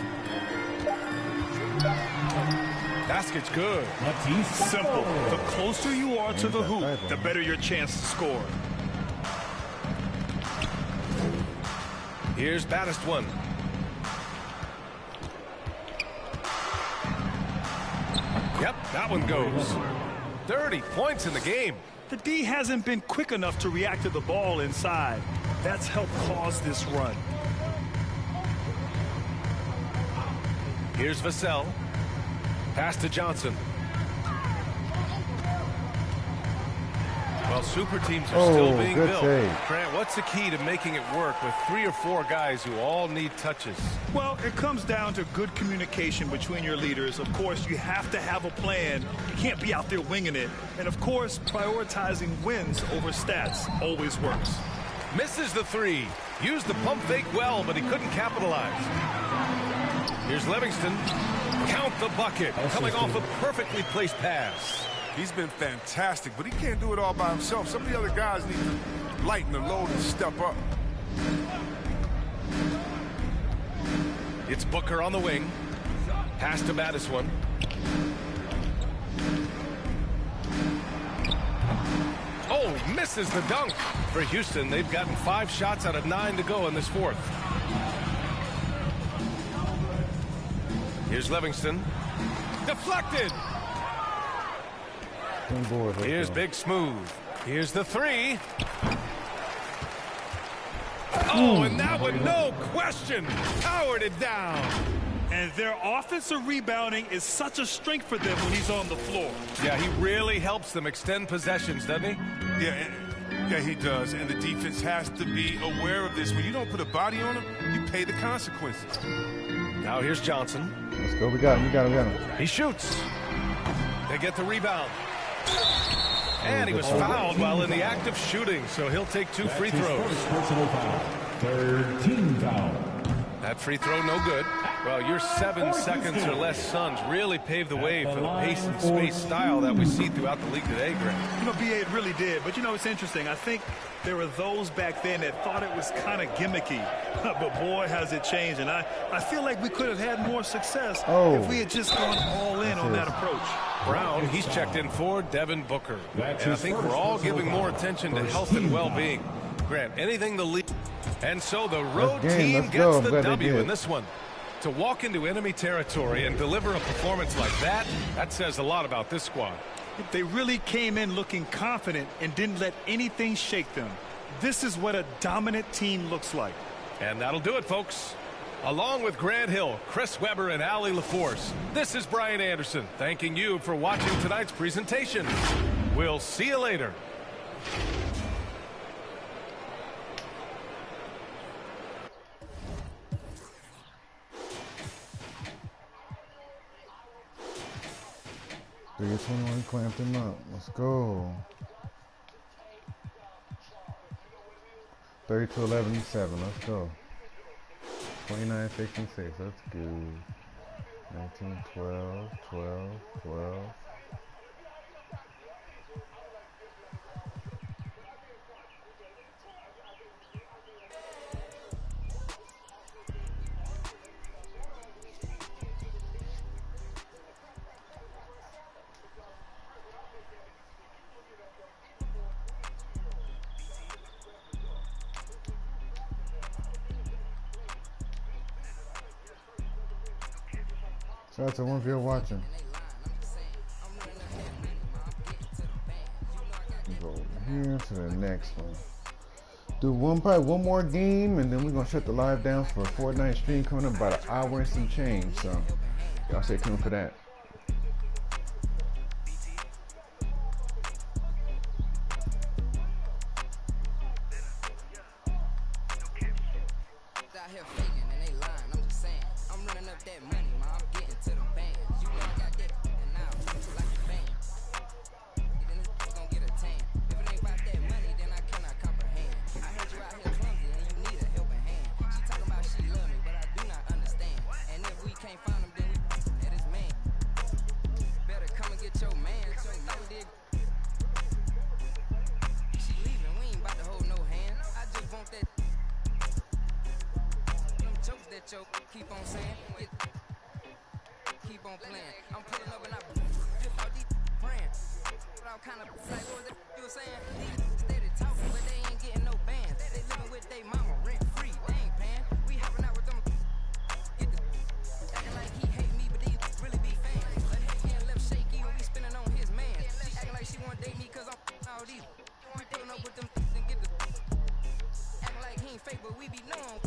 Basket's good. Simple. The closer you are to the hoop, the better your chance to score. Here's Baddest one. Yep, that one goes. 30 points in the game. The D hasn't been quick enough to react to the ball inside. That's helped cause this run. Here's Vassell. Pass to Johnson. Well, super teams are still being built. Grant, what's the key to making it work with 3 or 4 guys who all need touches? Well, it comes down to good communication between your leaders. Of course, you have to have a plan. You can't be out there winging it. And, of course, prioritizing wins over stats always works. Misses the 3. Used the pump fake well, but he couldn't capitalize. Here's Livingston. Count the bucket. Coming off a perfectly placed pass. He's been fantastic, but he can't do it all by himself. Some of the other guys need to lighten the load and step up. It's Booker on the wing. Pass to Baddest one. Oh, misses the dunk. For Houston, they've gotten 5 shots out of 9 to go in this fourth. Here's Livingston. Deflected. Here's Big Smooth. Here's the 3. Oh, and that one, no question, powered it down. And their offensive rebounding is such a strength for them when he's on the floor. Yeah, he really helps them extend possessions, doesn't he? Yeah, he does. And the defense has to be aware of this. When you don't put a body on him, you pay the consequences. Now here's Johnson. Let's go. We got him. We got him. He shoots. They get the rebound. And he was fouled while in the act of shooting, so he'll take 2 free throws. Third team foul. That free throw no good. Well, your 7 seconds or less Suns really paved the way for the pace and space style that we see throughout the league today, Grant. You know, B.A., it really did. But, you know, it's interesting. I think there were those back then that thought it was kind of gimmicky. But, boy, has it changed. And I feel like we could have had more success if we had just gone all in on that approach. Brown, he's checked in for Devin Booker. And I think we're all giving more attention to health and well-being. Grant, anything the league. And so the road team gets the W in this one. To walk into enemy territory and deliver a performance like that says a lot about this squad. They really came in looking confident and didn't let anything shake them. This is what a dominant team looks like. And that'll do it, folks. Along with Grant Hill, Chris Webber, and Allie LaForce, this is Brian Anderson thanking you for watching tonight's presentation. We'll see you later. Three 21 clamped him up. Let's go. 32-11-7. Let's go. 29-6-6. That's good. 19-12, 12, 12. Shout out to one of you watching. Go here to the next one. Do probably one more game, and then we're gonna shut the live down for a Fortnite stream coming up about an hour and some change. So y'all stay tuned for that. Keep on saying, keep on playing. I'm pulling up and I flip all these praying. All kind of like what was it you were saying? These steady talking, but they ain't getting no bands. They living with their mama rent free. They ain't paying. We hopping out with them. Get the acting like he hate me, but these really be fans. A head getting left shaky when we spinning on his man. She acting like she wanna date me cause I'm all these. We pulling up with them and get the acting like he ain't fake, but we be knowing.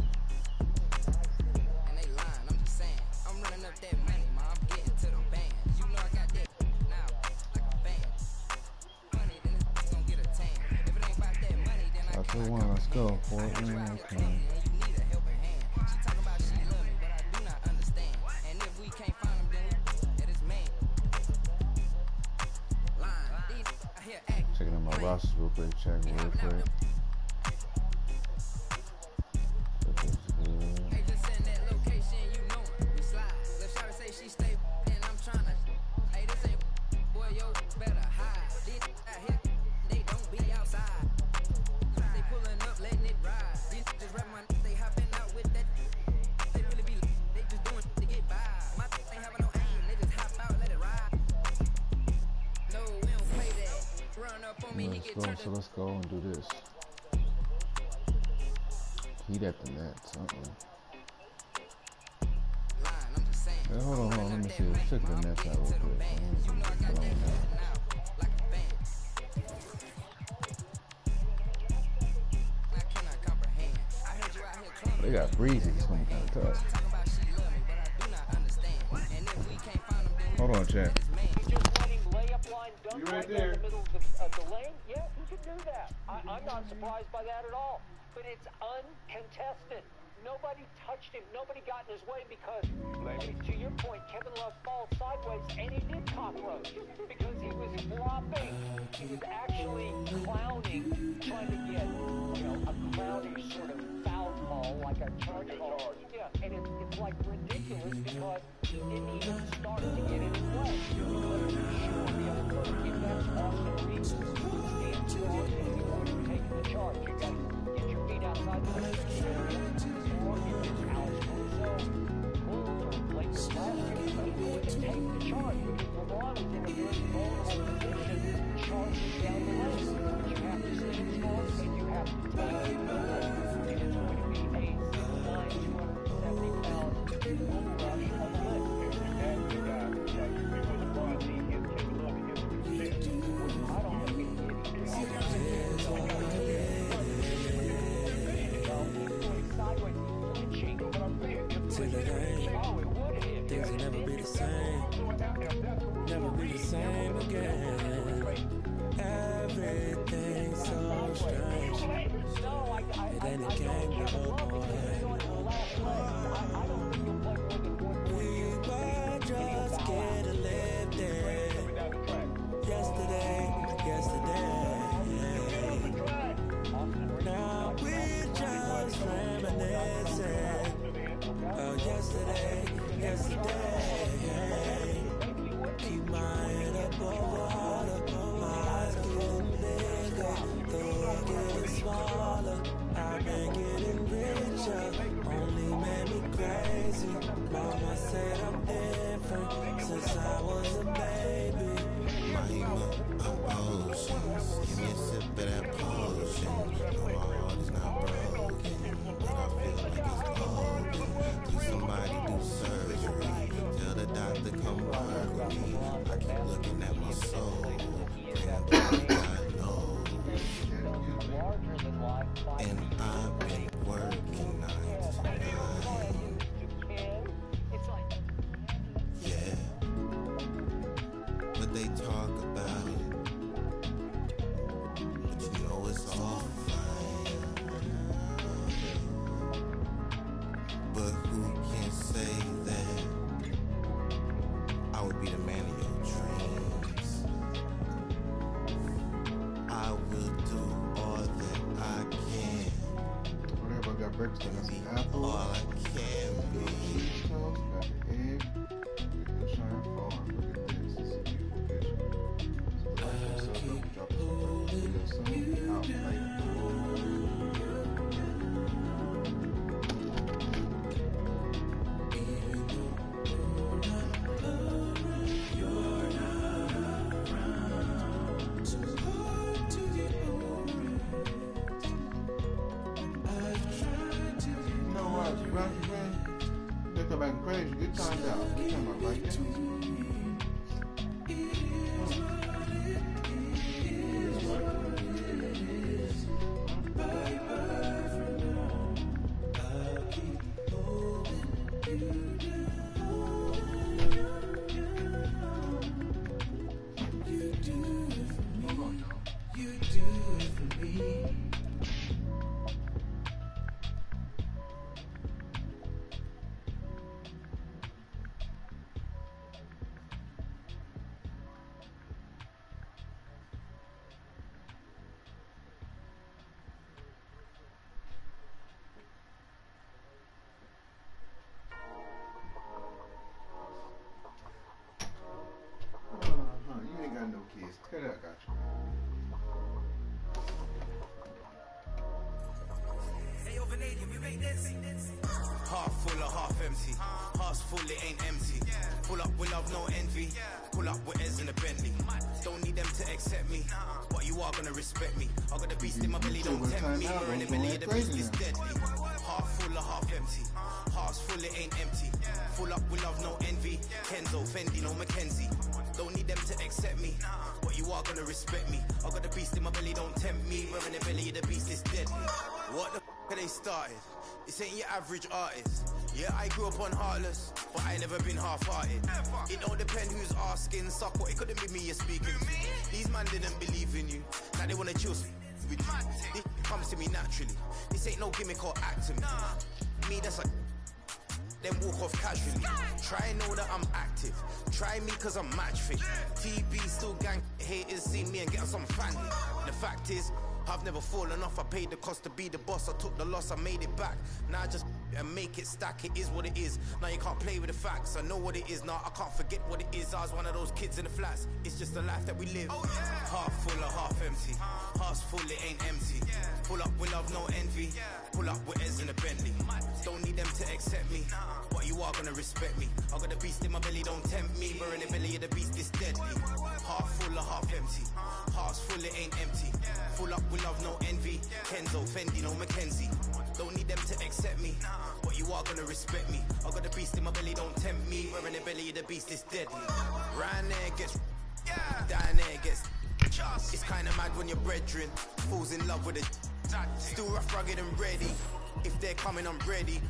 I'm running up that money, ma. I'm getting to them bands. You know I got that now, like a fan. Money, then it's gonna get a tan. If it ain't about that money, then I can't. Let's go. For it. You need a helping hand. She talking about she love me, but I do not understand. And if we can't find him, then that is man. Line, I hear act. Checking out my rosters real quick. Check real quick. Hey, just send that location, you know it. We slide. Let's try to say she stay, and I'm trying to. Hey, this ain't boy, yo, better hide. These out here, they don't be outside. They pulling up, letting it ride. These just rap my, they hopping out with that. They really be, they just doing to get by. My ain't having no aim, they just hop out, let it ride. No, we don't play that. Run up on me, he get turned. So let's go and do this. Heat at the net, Hey, hold on, let me see. Let's check the nets out real quick. They got breezy, it's gonna be kind of tough. Hold on, Chad. You right there. In the middle of the lane? Yeah, he can do that. I'm not surprised by that at all. But it's uncontested. Nobody touched him. Nobody got in his way because, to your point, Kevin Love falls sideways, and he did cockroach because he was flopping. He was actually clowning, trying to get, a clownish sort of foul call, like a charge call. Yeah, and it's like ridiculous because he didn't even start to get in his way. Because sure, the other person, if that's Austin Reeves, stand strong and he would have taken the charge. You got to get your feet outside the restriction area. Or if it's Alex Caruso, Bulls, or Lakers last year, he would have taken the charge because LeBron was in a very vulnerable position, charging down the lane. You have to stay strong and you have to take it. And it's going to be a 270-pound bull rush on the list. And you got, before LeBron, he hit Kevin Love against the chest. I don't think he did. Sideways, flinching, but I'm saying to the game. Things will never be the same. Never be the same again. Everything's so strange. It ain't a game no more. We were just getting lifted. Yesterday. Now we're just reminiscing. Oh, yesterday. Keep my head up over water. My eyes getting bigger, though getting smaller. I've been getting richer, only made me crazy. Mama said I'm different since I was a baby. Mahima, oceans, give me a sip of that potion. No, my heart is not broken, but I feel like it's open. Please somebody do surgery. Tell the doctor talk about it. But you know it's all fine. But who can say that I would be the man of your dreams? I will do all that I can. Whatever, I got breakfast, I got some apples. All I can be. Cheese toast, got the egg. Shine Farm. Look at this. This is a beautiful picture. So double drop some video soon. Out later. They come back crazy. Get timed out. Get timed out like this. You ain't got no kids. Tell that I got you. Half full or half empty. Heart's full, it ain't empty. Pull up with love, no envy. Pull up with Ez in a Bentley. Don't need them to accept me, but you are gonna respect me. I got a beast in my belly, don't tempt me. We're in the belly of the beast, is deadly. Half full or half empty. Heart's full, it ain't empty. Full up with love, no envy. Kenzo, Fendi, no Mackenzie. Don't need them to accept me, but you are gonna respect me. I got a beast in my belly, don't tempt me. We're in the belly of the beast, is deadly. What the f*** are they started? This ain't your average artist. Yeah, I grew up on Heartless, but I never been half-hearted. It don't depend who's asking, suck what, it couldn't be me you're speaking to. These man didn't believe in you, now they wanna chill with you. This comes to me naturally. This ain't no gimmick or act to me. Me, that's like then walk off casually. Try know that I'm active. Try me cause I'm match fit. TB still gang haters see me and get some family. The fact is, I've never fallen off. I paid the cost to be the boss. I took the loss, I made it back. Now I just and make it stack. It is what it is. Now you can't play with the facts. I know what it is. Now I can't forget what it is. I was one of those kids in the flats. It's just the life that we live. Half full or half empty. Heart's full, it ain't empty. Pull up with love, no envy. Pull up with Ez in a Bentley. Don't need them to accept me, but you are gonna respect me. I got a beast in my belly, don't tempt me. We're in the belly of the beast, it's deadly. Half full or half empty. Heart's full, it ain't empty. Full up with love, no envy. Kenzo, Fendi, no Mackenzie. Don't need them to accept me, but you are gonna respect me. I got a beast in my belly, don't tempt me. We're in the belly of the beast, it's deadly. Round there gets down there gets. It's kinda mad when your brethren falls in love with it. Still rough, rugged and ready. If they're coming, I'm ready.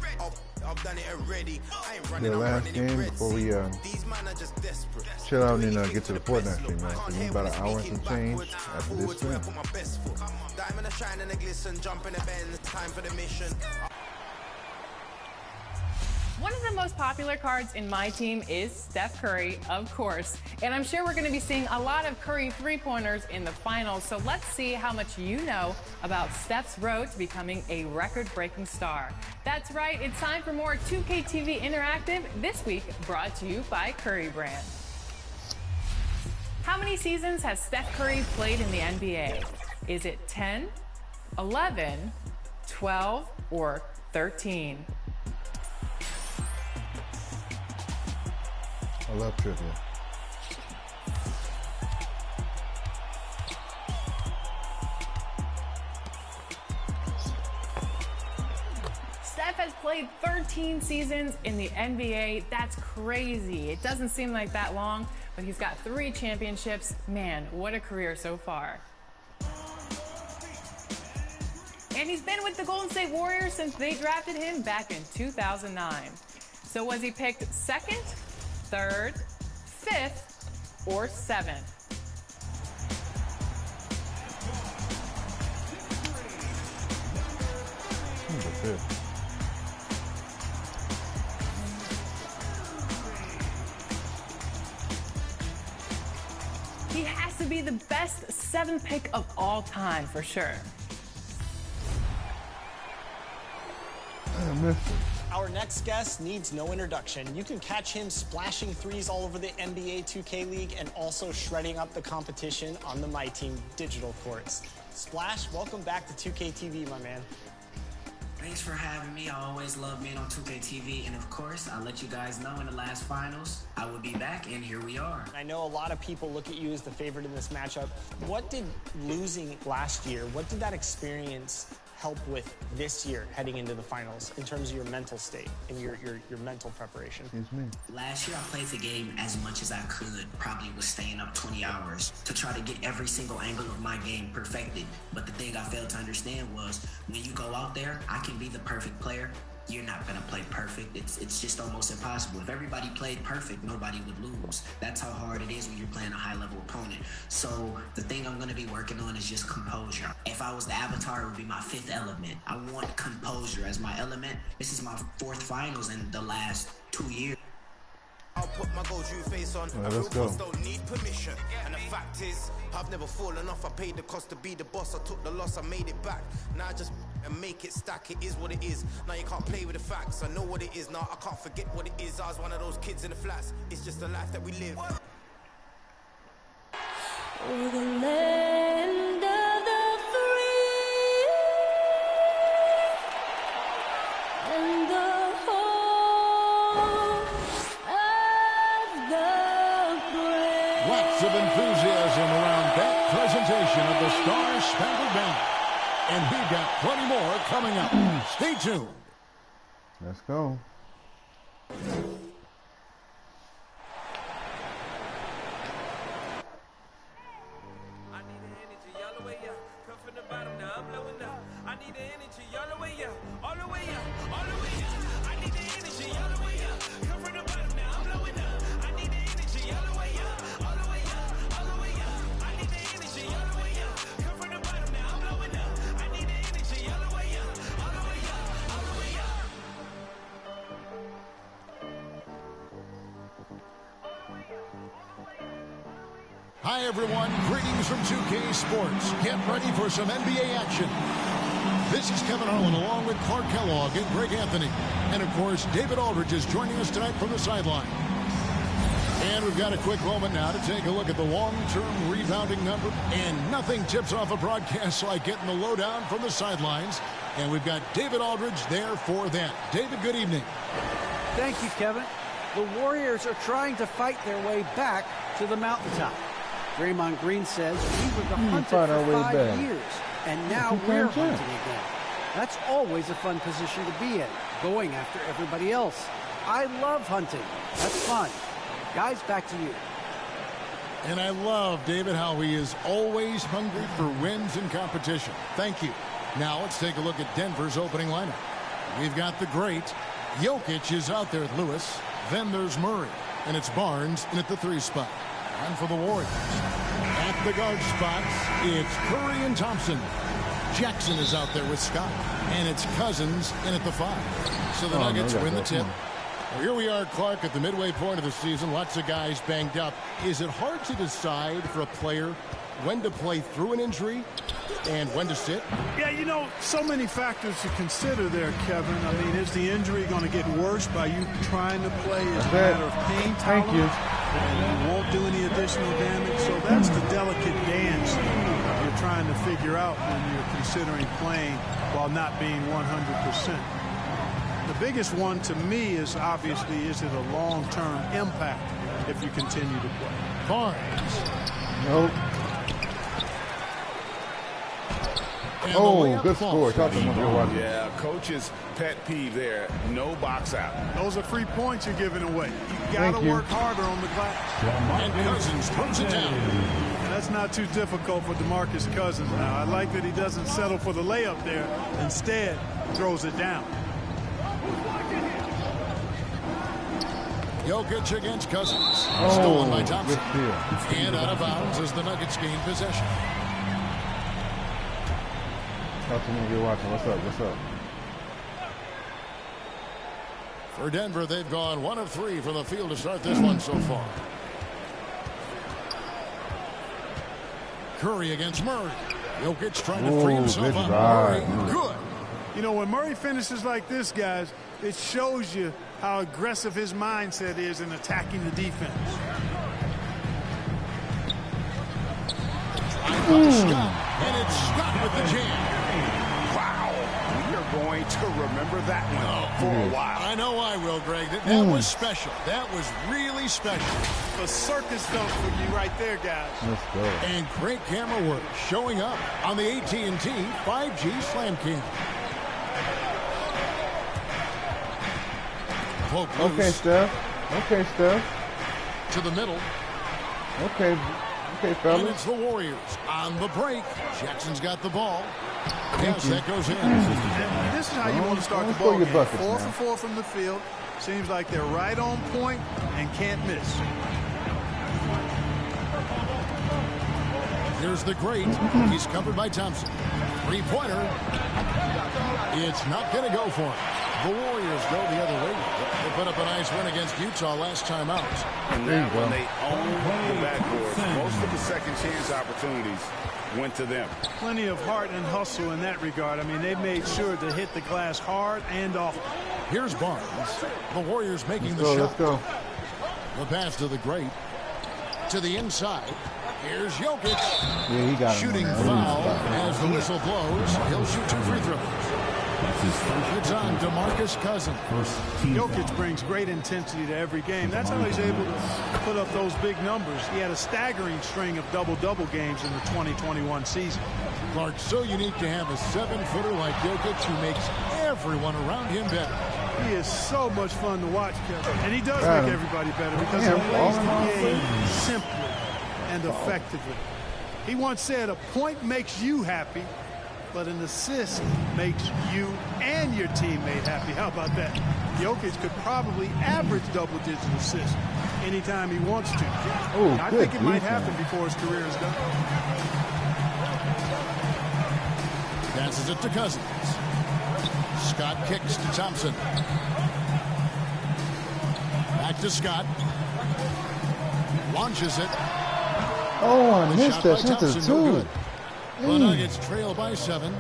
I've done it already. I ain't running, the I'm last running game in before we These men are just desperate. chill out and get to the Fortnite stream, man. So we about an hour and some change after this stream. Put my best foot. Diamond a shine and a glisten, jump in the bend, time for the mission. One of the most popular cards in my team is Steph Curry, of course. And I'm sure we're going to be seeing a lot of Curry three-pointers in the finals. So let's see how much you know about Steph's road to becoming a record-breaking star. That's right, it's time for more 2K TV Interactive, this week brought to you by Curry Brand. How many seasons has Steph Curry played in the NBA? Is it 10, 11, 12, or 13? I love trivia. Steph has played 13 seasons in the NBA. That's crazy. It doesn't seem like that long, but he's got 3 championships. Man, what a career so far. And he's been with the Golden State Warriors since they drafted him back in 2009. So was he picked 2nd, 3rd, 5th, or 7th? Good. He has to be the best 7th pick of all time for sure. I missed it. Our next guest needs no introduction. You can catch him splashing threes all over the NBA 2K League and also shredding up the competition on the My Team digital courts. Splash, welcome back to 2K TV, my man. Thanks for having me. I always love being on 2K TV. And of course, I'll let you guys know in the last finals, I will be back, and here we are. I know a lot of people look at you as the favorite in this matchup. What did losing last year, what did that experience help with this year heading into the finals in terms of your mental state and your mental preparation? Excuse me. Last year, I played the game as much as I could, probably was staying up 20 hours to try to get every single angle of my game perfected. But the thing I failed to understand was when you go out there, I can be the perfect player. You're not going to play perfect. It's just almost impossible. If everybody played perfect, nobody would lose. That's how hard it is when you're playing a high-level opponent. So the thing I'm going to be working on is just composure. If I was the avatar, it would be my 5th element. I want composure as my element. This is my 4th finals in the last 2 years. I'll put my gold you face on. Right, let's go. Don't need permission. And the fact is, I've never fallen off. I paid the cost to be the boss. I took the loss, I made it back. Now I just and make it stack. It is what it is. Now you can't play with the facts. I know what it is. Now I can't forget what it is. I was one of those kids in the flats. It's just the life that we live. We're the land of the free and the home of the brave. Lots of enthusiasm around that presentation of the Star-Spangled Banner. And we've got plenty more coming up. Stay tuned. Let's go. Hi, everyone. Greetings from 2K Sports. Get ready for some NBA action. This is Kevin Harlan along with Clark Kellogg and Greg Anthony. And, of course, David Aldridge is joining us tonight from the sideline. And we've got a quick moment now to take a look at the long-term rebounding number. And nothing tips off a broadcast like getting the lowdown from the sidelines. And we've got David Aldridge there for that. David, good evening. Thank you, Kevin. The Warriors are trying to fight their way back to the mountaintop. Draymond Green says we were the hunted for 5 years, and now we're hunting again. That's always a fun position to be in, going after everybody else. I love hunting. That's fun. Guys, back to you. And I love, David, how he is always hungry for wins and competition. Thank you. Now let's take a look at Denver's opening lineup. We've got the great Jokic is out there at Lewis. Then there's Murray, and it's Barnes in at the 3 spot. And for the Warriors, at the guard spots, it's Curry and Thompson. Jackson is out there with Scott, and it's Cousins in at the 5. So the Nuggets win the tip. Well, here we are, Clark, at the midway point of the season. Lots of guys banged up. Is it hard to decide for a player when to play through an injury and when to sit? Yeah, you know, so many factors to consider there, Kevin. I mean, is the injury going to get worse by you trying to play as a matter of pain tolerance? Thank you. And you won't do any additional damage. So that's the delicate dance you're trying to figure out when you're considering playing while not being 100%. The biggest one to me is obviously, is it a long-term impact if you continue to play? Barnes. Nope. Oh, good score. Yeah, coach's pet peeve there. No box out. Those are free points you're giving away. You got to work harder on the glass. And Cousins puts it down. And that's not too difficult for DeMarcus Cousins now. I like that he doesn't settle for the layup there. Instead, throws it down. Jokic against Cousins. Stolen by Thompson. And out of bounds as the Nuggets gain possession. Talk to me if you're watching. What's up? What's up? For Denver, they've gone 1 of 3 from the field to start this one so far. Curry against Murray. Jokic trying to free himself up. Murray, good. You know, when Murray finishes like this, guys, it shows you how aggressive his mindset is in attacking the defense. Scott, and it's Scott with the jam. Wow, we are going to remember that one for a while. I know I will, Greg. That was special. That was really special. A circus dunk for you right there, guys. Let's go. And great camera work showing up on the AT&T 5G Slam King. Okay, Steph. Okay, Steph. To the middle. Okay, fellas. And it's the Warriors on the break. Jackson's got the ball. Yes, that goes in. And this is how you want to start the ball game. 4 for 4 from the field. Seems like they're right on point and can't miss. Here's the great. He's covered by Thompson. 3-pointer. It's not going to go for him. The Warriors go the other way. They put up a nice win against Utah last time out. And now when they own the backboard, most of the second chance opportunities went to them. Plenty of heart and hustle in that regard. I mean, they made sure to hit the glass hard and often. Here's Barnes. The Warriors making the shot. Let's go. The pass to the great. To the inside. Here's Jokic. Yeah, he got shooting foul as the whistle blows. He'll shoot 2 free throws. It's on DeMarcus Cousins. Jokic brings great intensity to every game. That's how he's able to put up those big numbers. He had a staggering string of double-double games in the 2021 season. Clark, so unique to have a 7-footer like Jokic who makes everyone around him better. He is so much fun to watch, Kevin. And he does make everybody better because he plays the game simply and effectively. He once said, a point makes you happy, but an assist makes you and your teammate happy. How about that? Jokic could probably average double-digit assists anytime he wants to. I think it might happen before his career is done. Passes it to Cousins. Scott kicks to Thompson. Back to Scott. Launches it. Oh, I missed that. That's no the Nuggets trail by 7.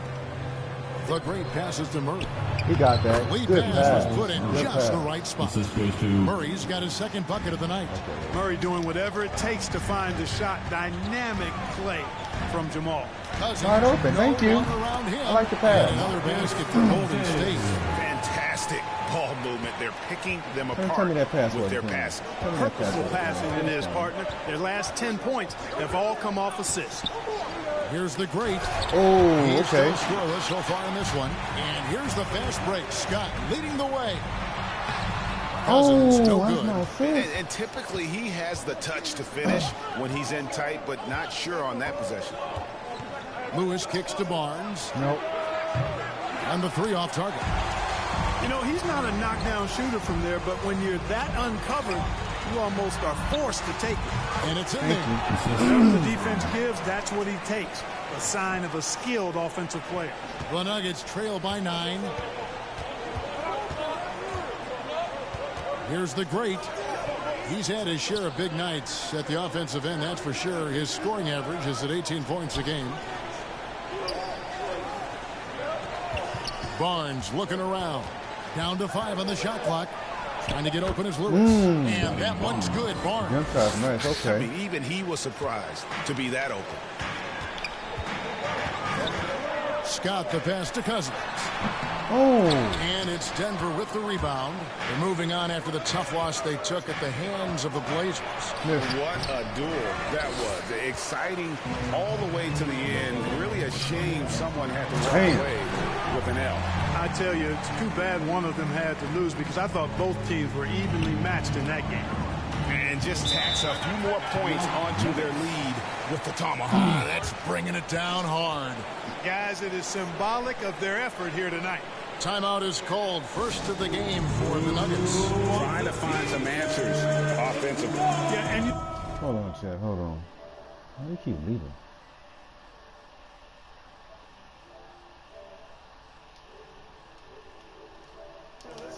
The great passes to Murray. He got that. The lead Good pass pass. was put in Good just pass. the right spot. Murray's got his 2nd bucket of the night. Murray doing whatever it takes to find the shot. Dynamic play from Jamal. Wide open. Thank you. I like the pass. And another basket for Golden State. Fantastic ball movement. They're picking them apart Tell me that pass with was, their man. passing. Purposeful passing it is, partner. Their last 10 points have all come off assists. Here's the great. Oh, He's okay. still scoreless so far in this one. And here's the fast break. Scott leading the way. Cousins, no good. And typically he has the touch to finish when he's in tight, but not sure on that possession. Lewis kicks to Barnes. Nope. And the 3 off target. You know, he's not a knockdown shooter from there, but when you're that uncovered, you almost are forced to take it. And it's in there. Whatever the defense gives, that's what he takes. A sign of a skilled offensive player. The Nuggets trail by 9. Here's the great. He's had his share of big nights at the offensive end, that's for sure. His scoring average is at 18 points a game. Barnes looking around. Down to 5 on the shot clock. Trying to get open as Lewis. And that one's good. Barnes. Nice. Okay. I mean, even he was surprised to be that open. Scott the pass to Cousins. Oh. And it's Denver with the rebound. They're moving on after the tough loss they took at the hands of the Blazers. What a duel that was. Exciting all the way to the end. Really a shame someone had to walk away with an L. I tell you, it's too bad one of them had to lose because I thought both teams were evenly matched in that game. And just tacks a few more points onto their lead with the tomahawk. That's bringing it down hard. Guys, it is symbolic of their effort here tonight. Timeout is called. First of the game for the Nuggets. Trying to find some answers offensively. Yeah, and Hold on, Chad. Hold on. Why do you keep leaving?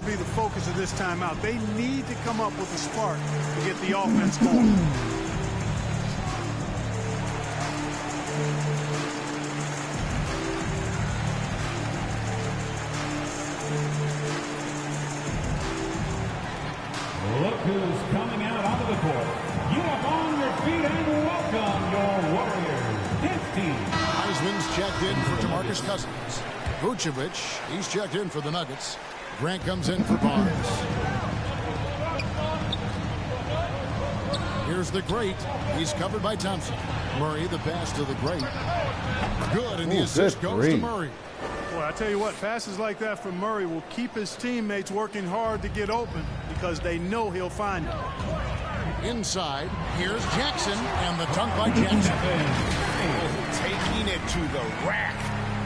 Be the focus of this timeout. They need to come up with a spark to get the offense going. Look who's coming out onto the court. Get up on your feet and welcome your Warriors. 15. Heisman's checked in for DeMarcus Cousins. Vucevic, he's checked in for the Nuggets. Grant comes in for Barnes. Here's the great. He's covered by Thompson. Murray, the pass to the great. Good, and the assist goes to Murray. Well, I tell you what, passes like that from Murray will keep his teammates working hard to get open because they know he'll find it. Inside, here's Jackson, and the dunk by Jackson. Taking it to the rack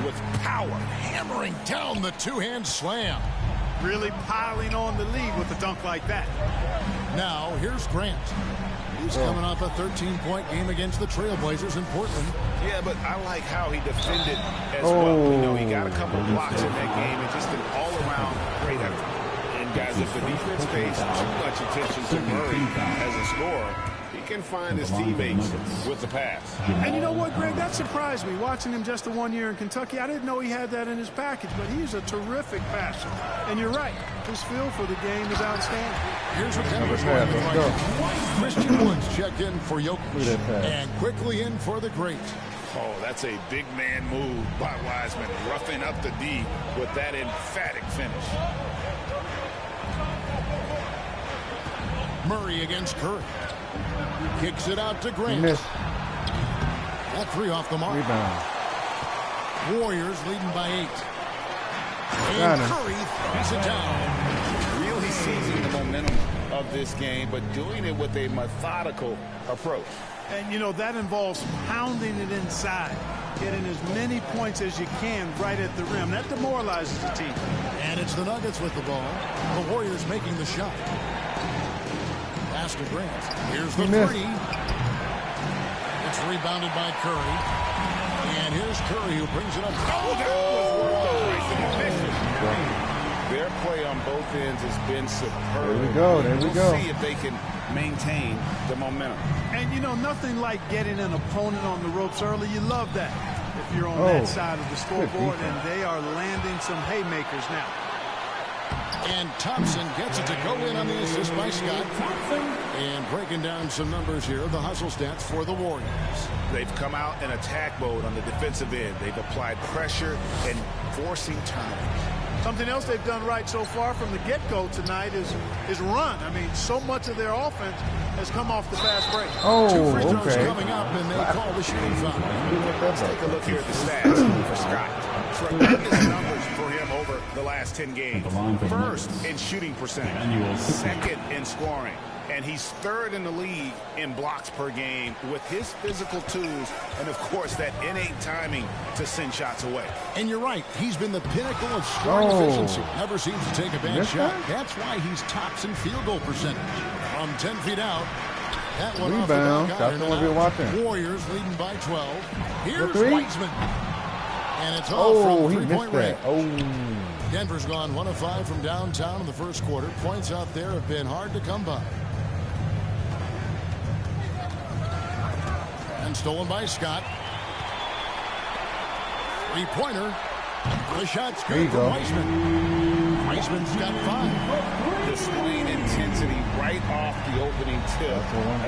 with power. Hammering down the two-hand slam. Really piling on the lead with a dunk like that. Now, here's Grant. He's coming off a 13-point game against the Trailblazers in Portland. Yeah, but I like how he defended as well. You know, he got a couple of blocks in that game and just an all-around great effort. And guys, if the defense pays too much attention to Murray as a scorer, he can find his teammates with the pass. And you know what, Greg? That surprised me. Watching him just the 1 year in Kentucky, I didn't know he had that in his package, but he's a terrific passer. And you're right. His feel for the game is outstanding. Here's what Denver's going to do. Christian Woods checked in for Jokic and quickly in for the great. Oh, that's a big man move by Wiseman, roughing up the D with that emphatic finish. Murray against Curry. Kicks it out to Grant. That three off the mark. Rebound. Warriors leading by 8. And Curry throws it down. Really seizing the momentum of this game, but doing it with a methodical approach. And, you know, that involves pounding it inside, getting as many points as you can right at the rim. That demoralizes the team. And it's the Nuggets with the ball. The Warriors making the shot. Pass to Grant. Here's the three. It's rebounded by Curry. And here's Curry who brings it up. Oh, that was worth the Their play on both ends has been superb. There we go. There we go. We'll see if they can maintain the momentum. And, you know, nothing like getting an opponent on the ropes early. You love that if you're on that side of the scoreboard, and they are landing some haymakers now. And Thompson gets it to go in on the assist by Scott. And breaking down some numbers here, the hustle stats for the Warriors. They've come out in attack mode on the defensive end. They've applied pressure and forcing turnovers. Something else they've done right so far from the get-go tonight is run. I mean, so much of their offense has come off the fast break. Oh, 2 free throws coming up, and they call the shooting foul. Let's take a look here at the stats for Scott. Tremendous numbers for him over the last 10 games. First in shooting percentage, second in scoring, and he's third in the league in blocks per game with his physical tools and, of course, that innate timing to send shots away. And you're right. He's been the pinnacle of scoring efficiency. Never seems to take a bad shot. That's why he's tops in field goal percentage. From 10 feet out, that one rebound. Off That's the one we're watching. Warriors leading by 12. Here's three. Wiseman. And it's off from three-point range. Oh. Denver's gone 1 of 5 from downtown in the first quarter. Points out there have been hard to come by. And stolen by Scott. Three-pointer. The shot's good for Wiseman. Wiseman's got 5. Displaying intensity right off the opening tip,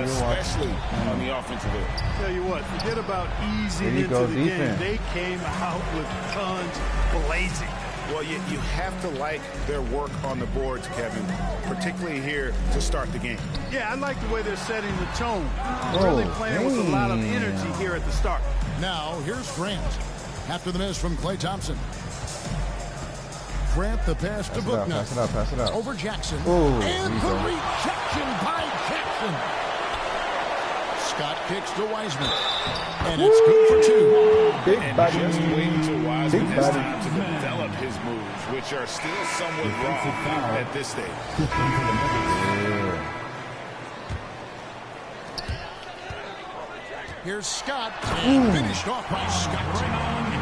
especially on the offensive end. Tell you what, forget about easing into the game. They came out with guns blazing. Well, you have to like their work on the boards, Kevin, particularly here to start the game. Yeah, I like the way they're setting the tone. Really playing with a lot of energy here at the start. Now, here's Grant. After the miss from Klay Thompson. Grant the pass to Booknight. Pass it out. Over Jackson. Oh, and the rejection by Jackson. Scott kicks to Wiseman. And it's good for 2. Big body. Just waiting till Wiseman has time to develop his moves, which are still somewhat raw at this stage. Here's Scott. And finished off by Scott.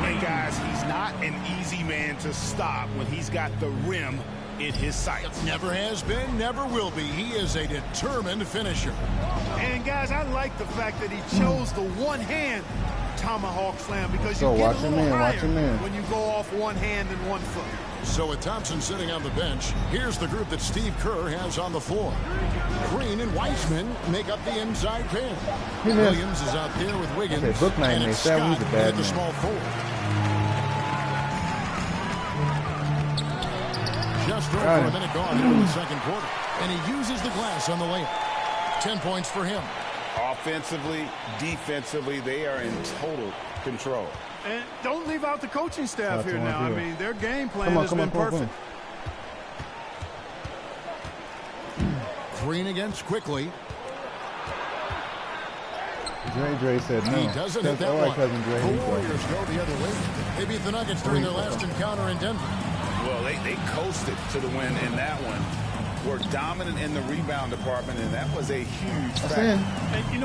And guys, he's not an easy man to stop when he's got the rim in his sights. Never has been, never will be. He is a determined finisher. And guys, I like the fact that he chose the one-hand tomahawk slam because you get a little higher when you go off one hand and one foot. So with Thompson sitting on the bench, here's the group that Steve Kerr has on the floor. Green and Weissman make up the inside pair. Williams is out there with Wiggins, and it's Scott at the small forward. Just over a minute gone into the second quarter, and he uses the glass on the layup. 10 points for him. Offensively, defensively, they are in total control. And don't leave out the coaching staff here now. I mean, their game plan has been perfect. Green against Quickly. Dre said no. He doesn't hit that one. The Warriors go the other way. They beat the Nuggets during their last encounter in Denver. Well, they coasted to the win in that one. Were dominant in the rebound department, and that was a huge factor. And, you know,